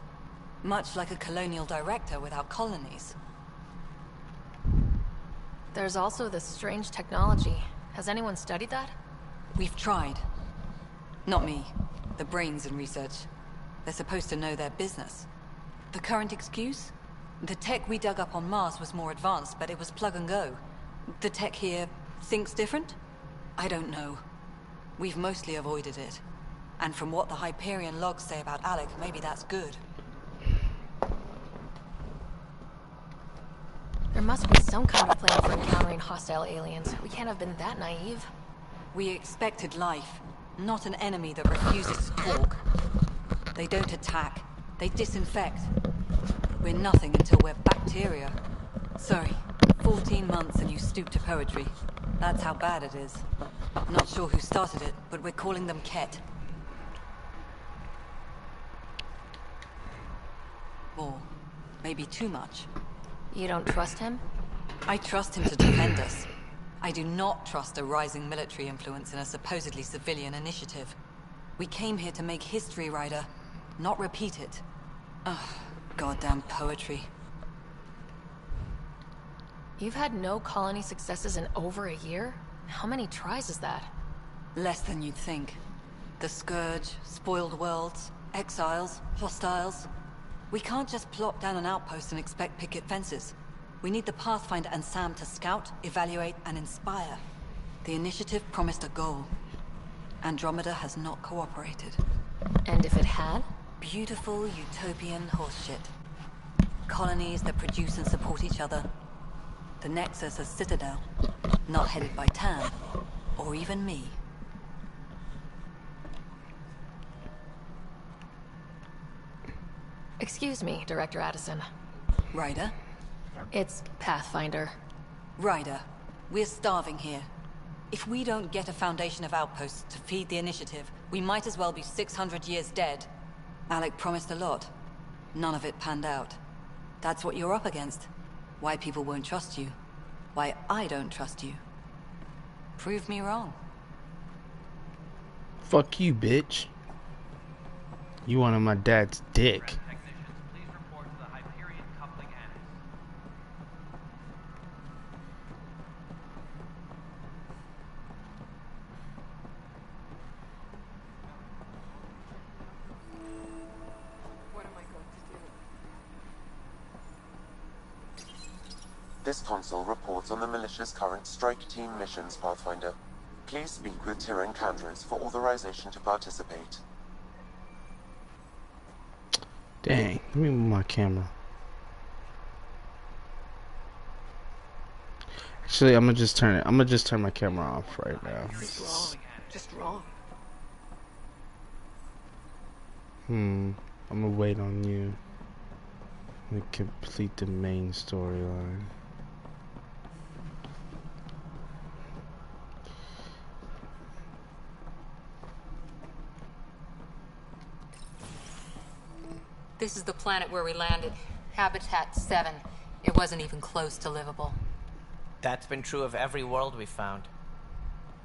Much like a colonial director without colonies. There's also this strange technology. Has anyone studied that? We've tried. Not me. The brains in research. They're supposed to know their business. The current excuse? The tech we dug up on Mars was more advanced, but it was plug and go. The tech here thinks different? I don't know. We've mostly avoided it. And from what the Hyperion logs say about Alec, maybe that's good. There must be some kind of plan for encountering hostile aliens. We can't have been that naive. We expected life, not an enemy that refuses to talk. They don't attack. They disinfect. We're nothing until we're bacteria. Sorry, 14 months and you stoop to poetry. That's how bad it is. Not sure who started it, but we're calling them Ket. Or maybe too much. You don't trust him? I trust him to defend us. I do not trust a rising military influence in a supposedly civilian initiative. We came here to make history, Ryder, not repeat it. Ugh, goddamn poetry. You've had no colony successes in over a year? How many tries is that? Less than you'd think. The Scourge, spoiled worlds, exiles, hostiles. We can't just plop down an outpost and expect picket fences. We need the Pathfinder and Sam to scout, evaluate, and inspire. The initiative promised a goal. Andromeda has not cooperated. And if it had? Beautiful utopian horseshit. Colonies that produce and support each other. The Nexus as Citadel, not headed by Tan, or even me. Excuse me, Director Addison. Ryder? It's Pathfinder. Ryder, we're starving here. If we don't get a foundation of outposts to feed the initiative, we might as well be 600 years dead. Alec promised a lot. None of it panned out. That's what you're up against. Why people won't trust you. Why I don't trust you. Prove me wrong. Fuck you, bitch. You wanted my dad's dick. Please report to the Hyperion coupling annex. What am I going to do? This console reports on the militia's current strike team missions, Pathfinder. Please speak with Tyrion Candres for authorization to participate. Dang, let me move my camera. Actually, I'm gonna just turn it. I'm gonna just turn my camera off right now. Just wrong. Just wrong. I'm gonna wait on you to complete the main storyline. This is the planet where we landed. Habitat 7. It wasn't even close to livable. That's been true of every world we've found.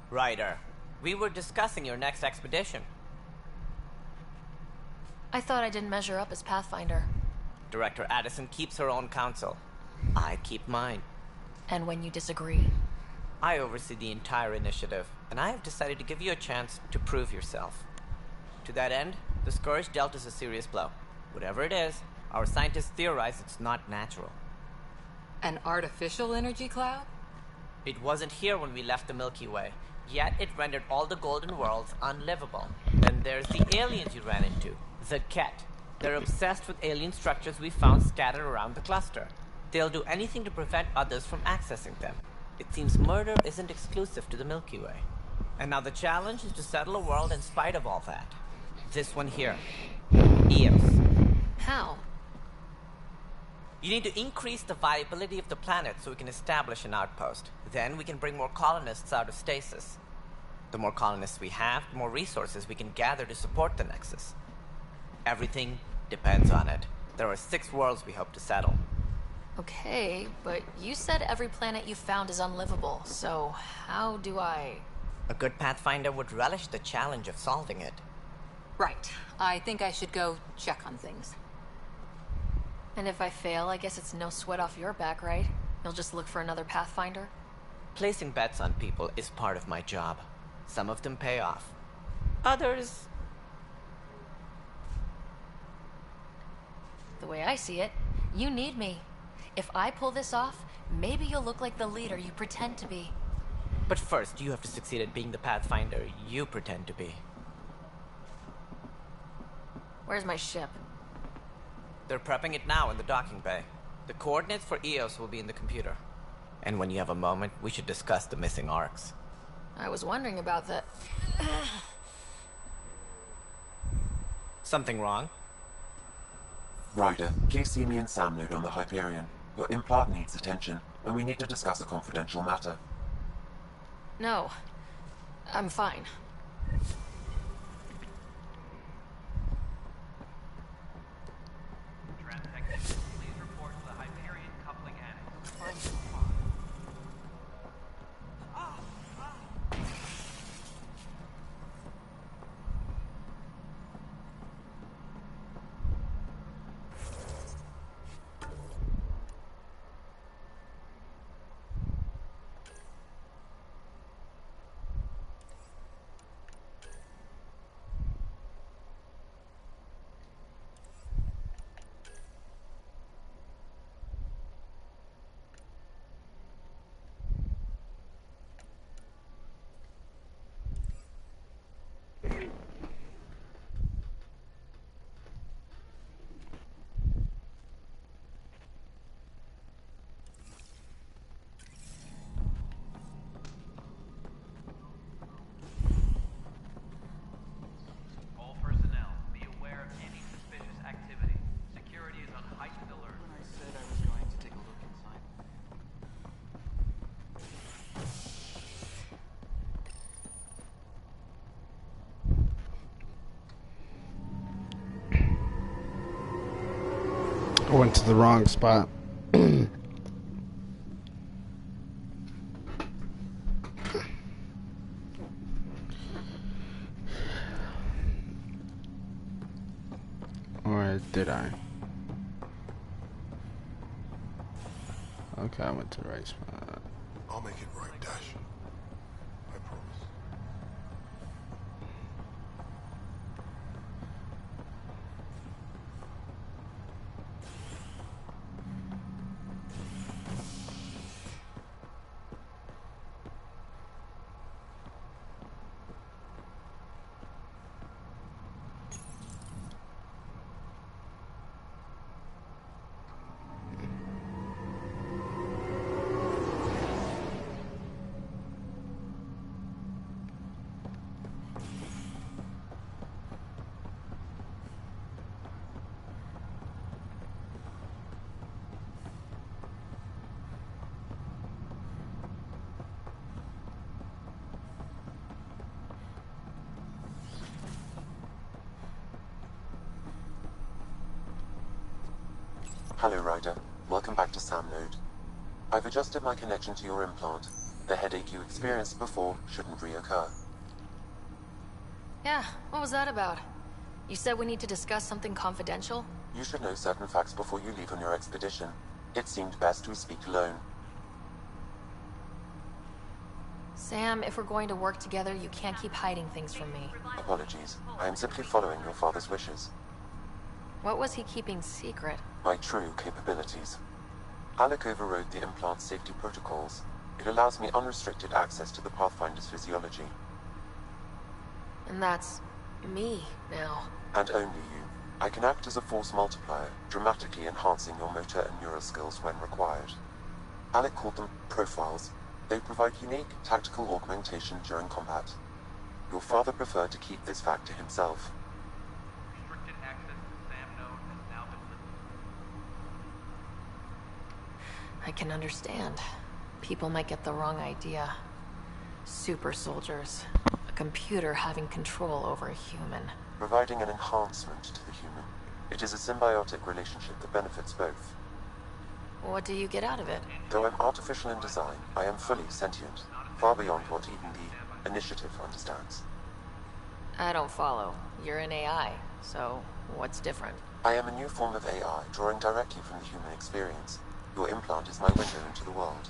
Ryder, we were discussing your next expedition. I thought I didn't measure up as Pathfinder. Director Addison keeps her own counsel. I keep mine. And when you disagree? I oversee the entire initiative, and I have decided to give you a chance to prove yourself. To that end, the Scourge dealt us a serious blow. Whatever it is, our scientists theorize it's not natural. An artificial energy cloud? It wasn't here when we left the Milky Way, yet it rendered all the golden worlds unlivable. Then there's the aliens you ran into, the Ket. They're obsessed with alien structures we found scattered around the cluster. They'll do anything to prevent others from accessing them. It seems murder isn't exclusive to the Milky Way. And now the challenge is to settle a world in spite of all that. This one here. Eos. How? You need to increase the viability of the planet so we can establish an outpost. Then we can bring more colonists out of stasis. The more colonists we have, the more resources we can gather to support the Nexus. Everything depends on it. There are 6 worlds we hope to settle. Okay, but you said every planet you found is unlivable, so how do I... A good Pathfinder would relish the challenge of solving it. Right. I think I should go check on things. And if I fail, I guess it's no sweat off your back, right? You'll just look for another Pathfinder? Placing bets on people is part of my job. Some of them pay off. Others... The way I see it, you need me. If I pull this off, maybe you'll look like the leader you pretend to be. But first, you have to succeed at being the Pathfinder you pretend to be. Where's my ship? They're prepping it now in the docking bay. The coordinates for EOS will be in the computer. And when you have a moment, we should discuss the missing arcs. I was wondering about that. Something wrong? Ryder, please see me and Sam node on the Hyperion. Your implant needs attention, and we need to discuss a confidential matter. No. I'm fine. Tram technicians, please report to the Hyperion coupling annex. All personnel, be aware of any suspicious activity. Security is on heightened alert. When I said I was going to take a look inside. I went to the wrong spot. Or did I? Okay, I went to the right spot. I'll make it right, Dash. I promise. Hello, Ryder. Welcome back to Sam node. I've adjusted my connection to your implant. The headache you experienced before shouldn't reoccur. Yeah, what was that about? You said we need to discuss something confidential? You should know certain facts before you leave on your expedition. It seemed best we speak alone. Sam, if we're going to work together, you can't keep hiding things from me. Apologies. I am simply following your father's wishes. What was he keeping secret? My true capabilities. Alec overrode the implant safety protocols. It allows me unrestricted access to the Pathfinder's physiology. And that's... me, now. And only you. I can act as a force multiplier, dramatically enhancing your motor and neural skills when required. Alec called them profiles. They provide unique tactical augmentation during combat. Your father preferred to keep this fact to himself. Restricted access to SAM node has now been lifted. I can understand. People might get the wrong idea. Super soldiers. A computer having control over a human. Providing an enhancement to the human. It is a symbiotic relationship that benefits both. What do you get out of it? Though I'm artificial in design, I am fully sentient, far beyond what even the Initiative understands. I don't follow. You're an AI, so what's different? I am a new form of AI, drawing directly from the human experience. Your implant is my window into the world.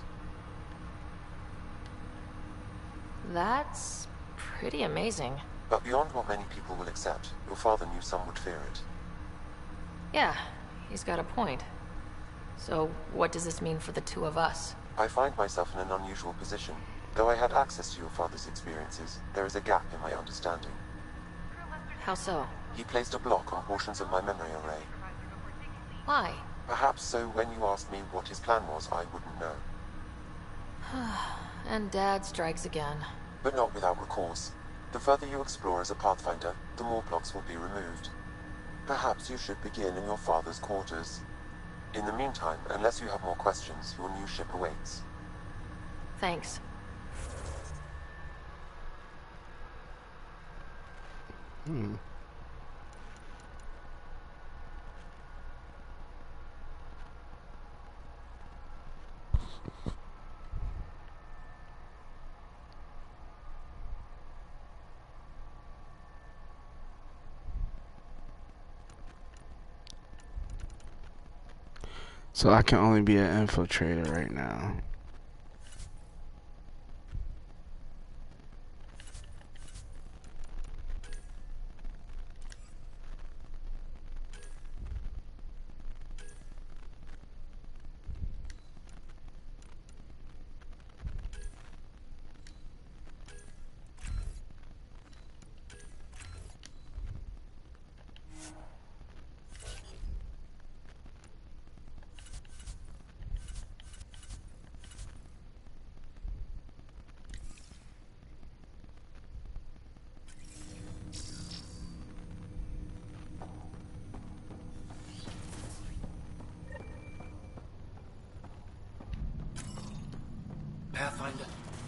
That's pretty amazing. But beyond what many people will accept, your father knew some would fear it. Yeah, he's got a point. So, what does this mean for the two of us? I find myself in an unusual position. Though I had access to your father's experiences, there is a gap in my understanding. How so? He placed a block on portions of my memory array. Why? Perhaps so when you asked me what his plan was, I wouldn't know. And Dad strikes again. But not without recourse. The further you explore as a Pathfinder, the more blocks will be removed. Perhaps you should begin in your father's quarters. In the meantime, unless you have more questions, your new ship awaits. Thanks. So I can only be an infiltrator right now. Pathfinder.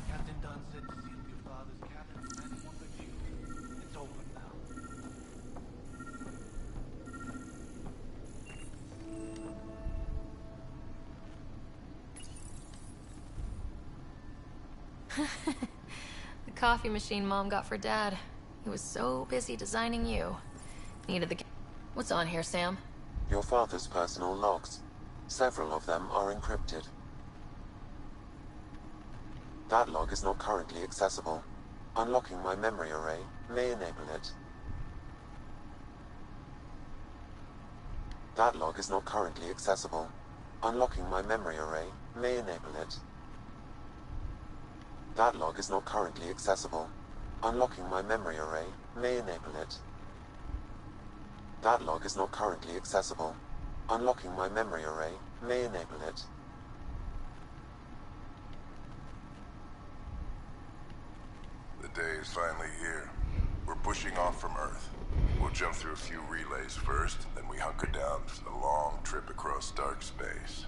Captain Dunn said to seal your father's cabin and want the shield. It's open now. The coffee machine Mom got for Dad. He was so busy designing you. Needed the... What's on here, Sam? Your father's personal logs. Several of them are encrypted. That log is not currently accessible. Unlocking my memory array may enable it. That log is not currently accessible. Unlocking my memory array may enable it. That log is not currently accessible. Unlocking my memory array may enable it. That log is not currently accessible. Unlocking my memory array may enable it. The day is finally here. We're pushing off from Earth. We'll jump through a few relays first, then we hunker down for the long trip across dark space.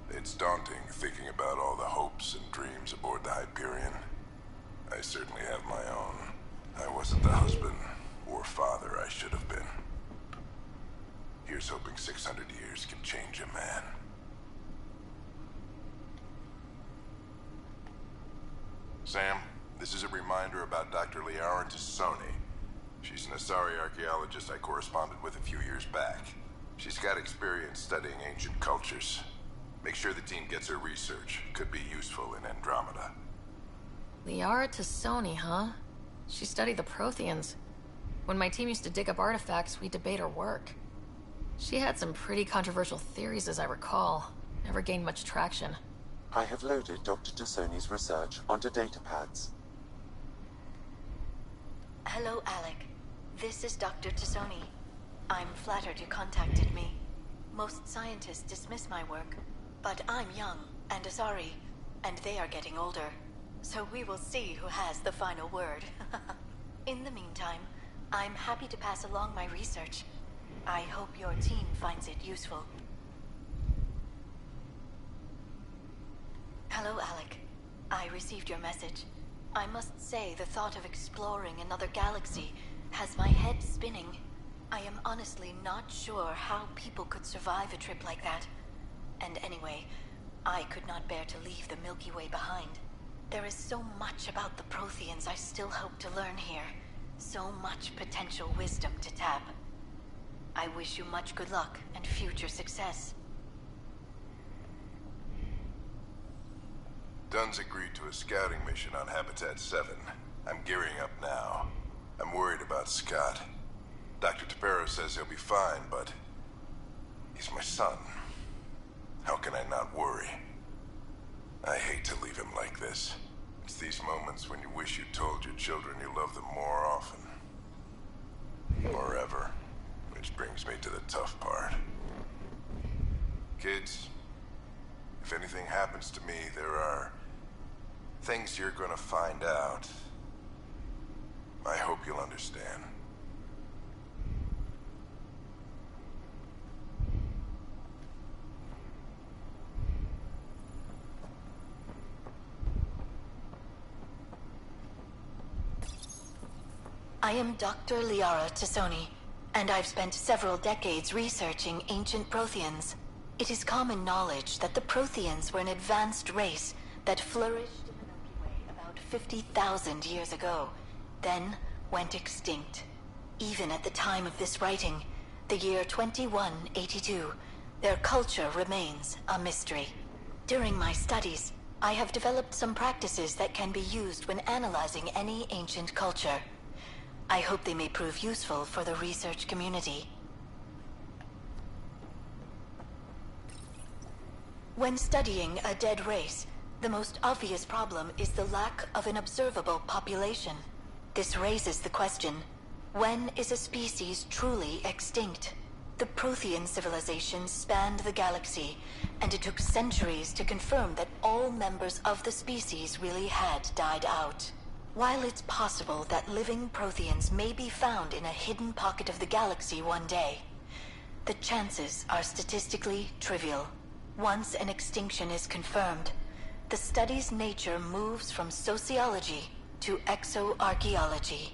It's daunting thinking about all the hopes and dreams aboard the Hyperion. I certainly have my own. I wasn't the husband or father I should have been. Here's hoping 600 years can change a man. Sam, this is a reminder about Dr. Liara Tassoni. She's an Asari archaeologist I corresponded with a few years back. She's got experience studying ancient cultures. Make sure the team gets her research. Could be useful in Andromeda. Liara Tassoni, huh? She studied the Protheans. When my team used to dig up artifacts, we'd debate her work. She had some pretty controversial theories, as I recall. Never gained much traction. I have loaded Dr. Tassoni's research onto datapads. Hello, Alec. This is Dr. Tassoni. I'm flattered you contacted me. Most scientists dismiss my work, but I'm young and Asari, and they are getting older. So we will see who has the final word. In the meantime, I'm happy to pass along my research. I hope your team finds it useful. Hello, Alec. I received your message. I must say the thought of exploring another galaxy has my head spinning. I am honestly not sure how people could survive a trip like that. And anyway, I could not bear to leave the Milky Way behind. There is so much about the Protheans I still hope to learn here. So much potential wisdom to tap. I wish you much good luck and future success. Dunn's agreed to a scouting mission on Habitat 7. I'm gearing up now. I'm worried about Scott. Dr. Tapero says he'll be fine, but he's my son. How can I not worry? I hate to leave him like this. It's these moments when you wish you told your children you love them more often. Forever. Which brings me to the tough part. Kids, if anything happens to me, there are things you're gonna find out. I hope you'll understand. I am Dr. Liara Tassoni, and I've spent several decades researching ancient Protheans. It is common knowledge that the Protheans were an advanced race that flourished in the Milky Way about 50,000 years ago, then went extinct. Even at the time of this writing, the year 2182, their culture remains a mystery. During my studies, I have developed some practices that can be used when analyzing any ancient culture. I hope they may prove useful for the research community. When studying a dead race, the most obvious problem is the lack of an observable population. This raises the question, when is a species truly extinct? The Prothean civilization spanned the galaxy, and it took centuries to confirm that all members of the species really had died out. While it's possible that living Protheans may be found in a hidden pocket of the galaxy one day, the chances are statistically trivial. Once an extinction is confirmed, the study's nature moves from sociology to exoarchaeology.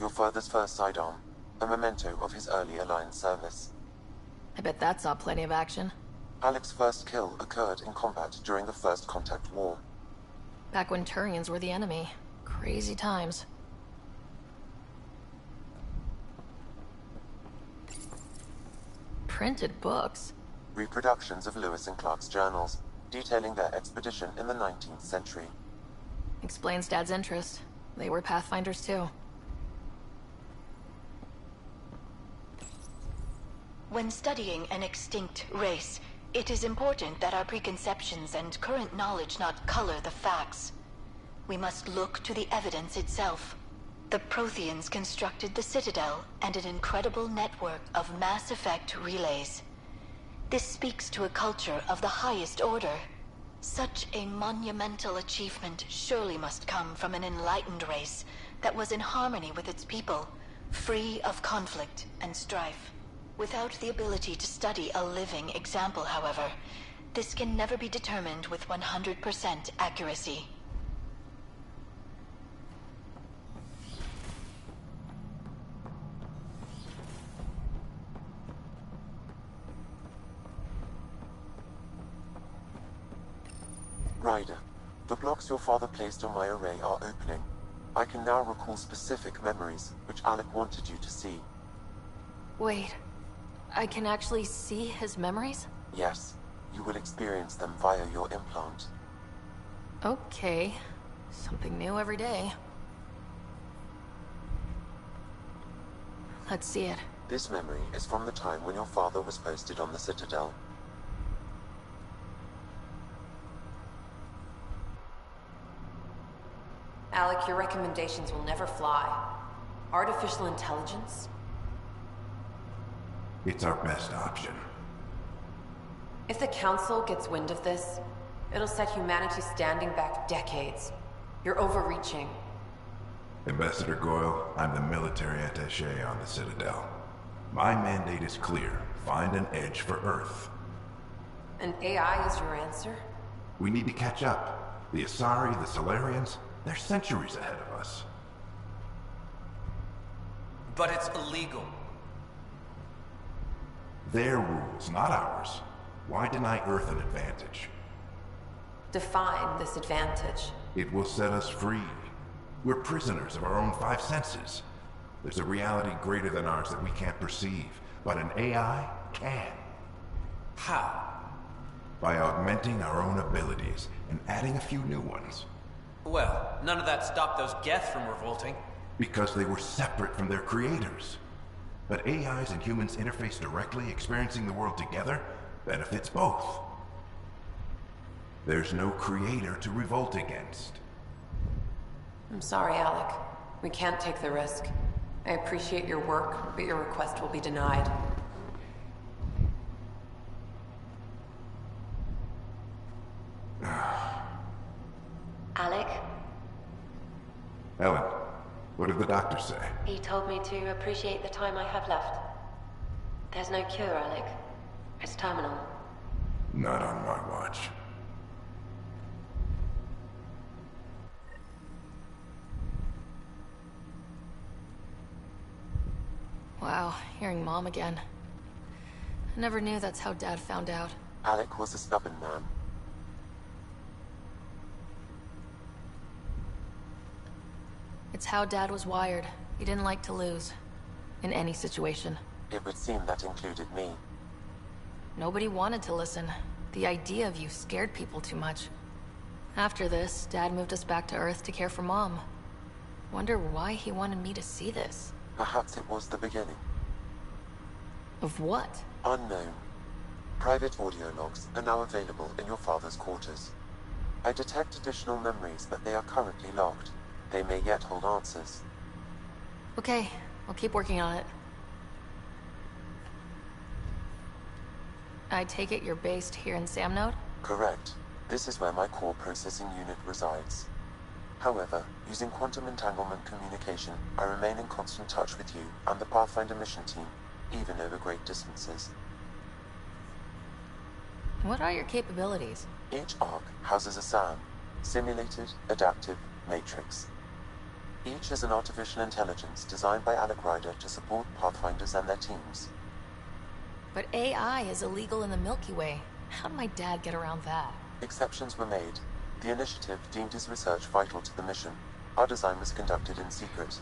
Your father's first sidearm, a memento of his early Alliance service. I bet that saw plenty of action. Alec's first kill occurred in combat during the First Contact War. Back when Turians were the enemy. Crazy times. Printed books? Reproductions of Lewis and Clark's journals, detailing their expedition in the 19th century. Explains Dad's interest. They were Pathfinders too. When studying an extinct race, it is important that our preconceptions and current knowledge not color the facts. We must look to the evidence itself. The Protheans constructed the Citadel and an incredible network of mass effect relays. This speaks to a culture of the highest order. Such a monumental achievement surely must come from an enlightened race that was in harmony with its people, free of conflict and strife. Without the ability to study a living example, however, this can never be determined with 100% accuracy. Ryder, the blocks your father placed on my array are opening. I can now recall specific memories, which Alec wanted you to see. Wait, I can actually see his memories? Yes, you will experience them via your implant. Okay. Something new every day. Let's see it. This memory is from the time when your father was posted on the Citadel. Alec, your recommendations will never fly. Artificial intelligence? It's our best option. If the Council gets wind of this, it'll set humanity standing back decades. You're overreaching. Ambassador Goyle, I'm the military attaché on the Citadel. My mandate is clear. Find an edge for Earth. And AI is your answer? We need to catch up. The Asari, the Solarians, they're centuries ahead of us. But it's illegal. Their rules, not ours. Why deny Earth an advantage? Define this advantage. It will set us free. We're prisoners of our own five senses. There's a reality greater than ours that we can't perceive, but an AI can. How? By augmenting our own abilities and adding a few new ones. Well, none of that stopped those Geth from revolting. Because they were separate from their creators. But AIs and humans interface directly, experiencing the world together, benefits both. There's no creator to revolt against. I'm sorry, Alec. We can't take the risk. I appreciate your work, but your request will be denied. Alec? Ellen, what did the doctor say? He told me to appreciate the time I have left. There's no cure, Alec. It's terminal. Not on my watch. Wow, hearing Mom again. I never knew that's how Dad found out. Alec was a stubborn man. It's how Dad was wired. He didn't like to lose. In any situation. It would seem that included me. Nobody wanted to listen. The idea of you scared people too much. After this, Dad moved us back to Earth to care for Mom. Wonder why he wanted me to see this. Perhaps it was the beginning. Of what? Unknown. Private audio logs are now available in your father's quarters. I detect additional memories, but they are currently locked. They may yet hold answers. Okay, I'll keep working on it. I take it you're based here in Samnode? Correct. This is where my core processing unit resides. However, using quantum entanglement communication, I remain in constant touch with you and the Pathfinder mission team, even over great distances. What are your capabilities? Each arc houses a SAM, Simulated Adaptive Matrix. Each is an artificial intelligence designed by Alec Ryder to support Pathfinders and their teams. But AI is illegal in the Milky Way. How did my dad get around that? Exceptions were made. The initiative deemed his research vital to the mission. Our design was conducted in secret.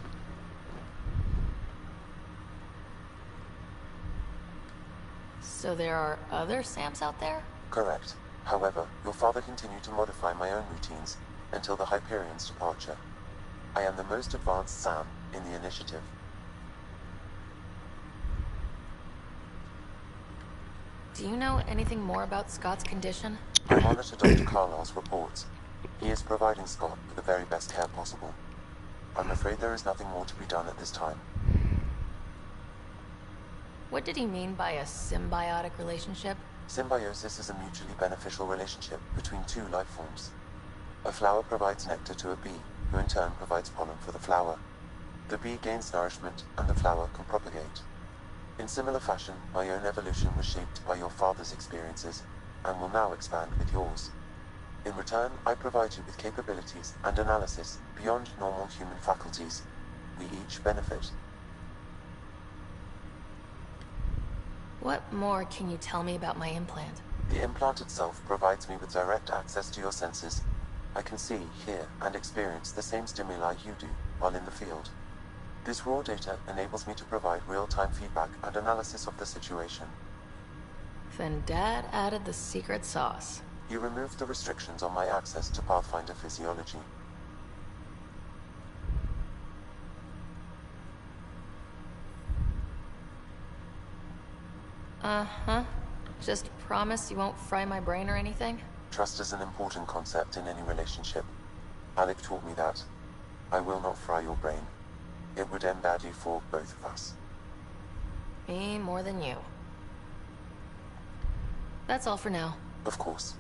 So there are other SAMs out there? Correct. However, your father continued to modify my own routines until the Hyperion's departure. I am the most advanced SAM in the initiative. Do you know anything more about Scott's condition? I monitor Dr. Carlisle's reports. He is providing Scott with the very best care possible. I'm afraid there is nothing more to be done at this time. What did he mean by a symbiotic relationship? Symbiosis is a mutually beneficial relationship between two life forms. A flower provides nectar to a bee, who in turn provides pollen for the flower. The bee gains nourishment, and the flower can propagate. In similar fashion, my own evolution was shaped by your father's experiences, and will now expand with yours. In return, I provide you with capabilities and analysis beyond normal human faculties. We each benefit. What more can you tell me about my implant? The implant itself provides me with direct access to your senses. I can see, hear, and experience the same stimuli you do while in the field. This raw data enables me to provide real-time feedback and analysis of the situation. Then Dad added the secret sauce. You removed the restrictions on my access to Pathfinder physiology. Uh-huh. Just promise you won't fry my brain or anything? Trust is an important concept in any relationship. Alec taught me that. I will not fry your brain. It would end badly for both of us. Me more than you. That's all for now. Of course.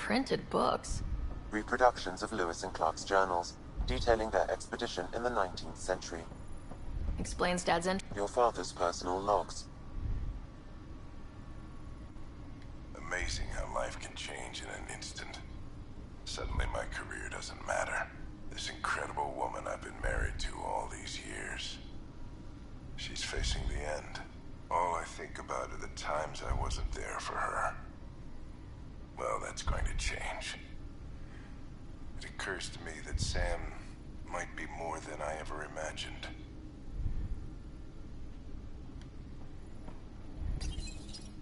Printed books. Reproductions of Lewis and Clark's journals, detailing their expedition in the 19th century. Explains Dad's entry. Your father's personal logs. Amazing how life can change in an instant. Suddenly my career doesn't matter. This incredible woman I've been married to all these years. She's facing the end. All I think about are the times I wasn't there for her. Well, that's going to change. It occurs to me that Sam might be more than I ever imagined.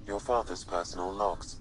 Your father's personal logs.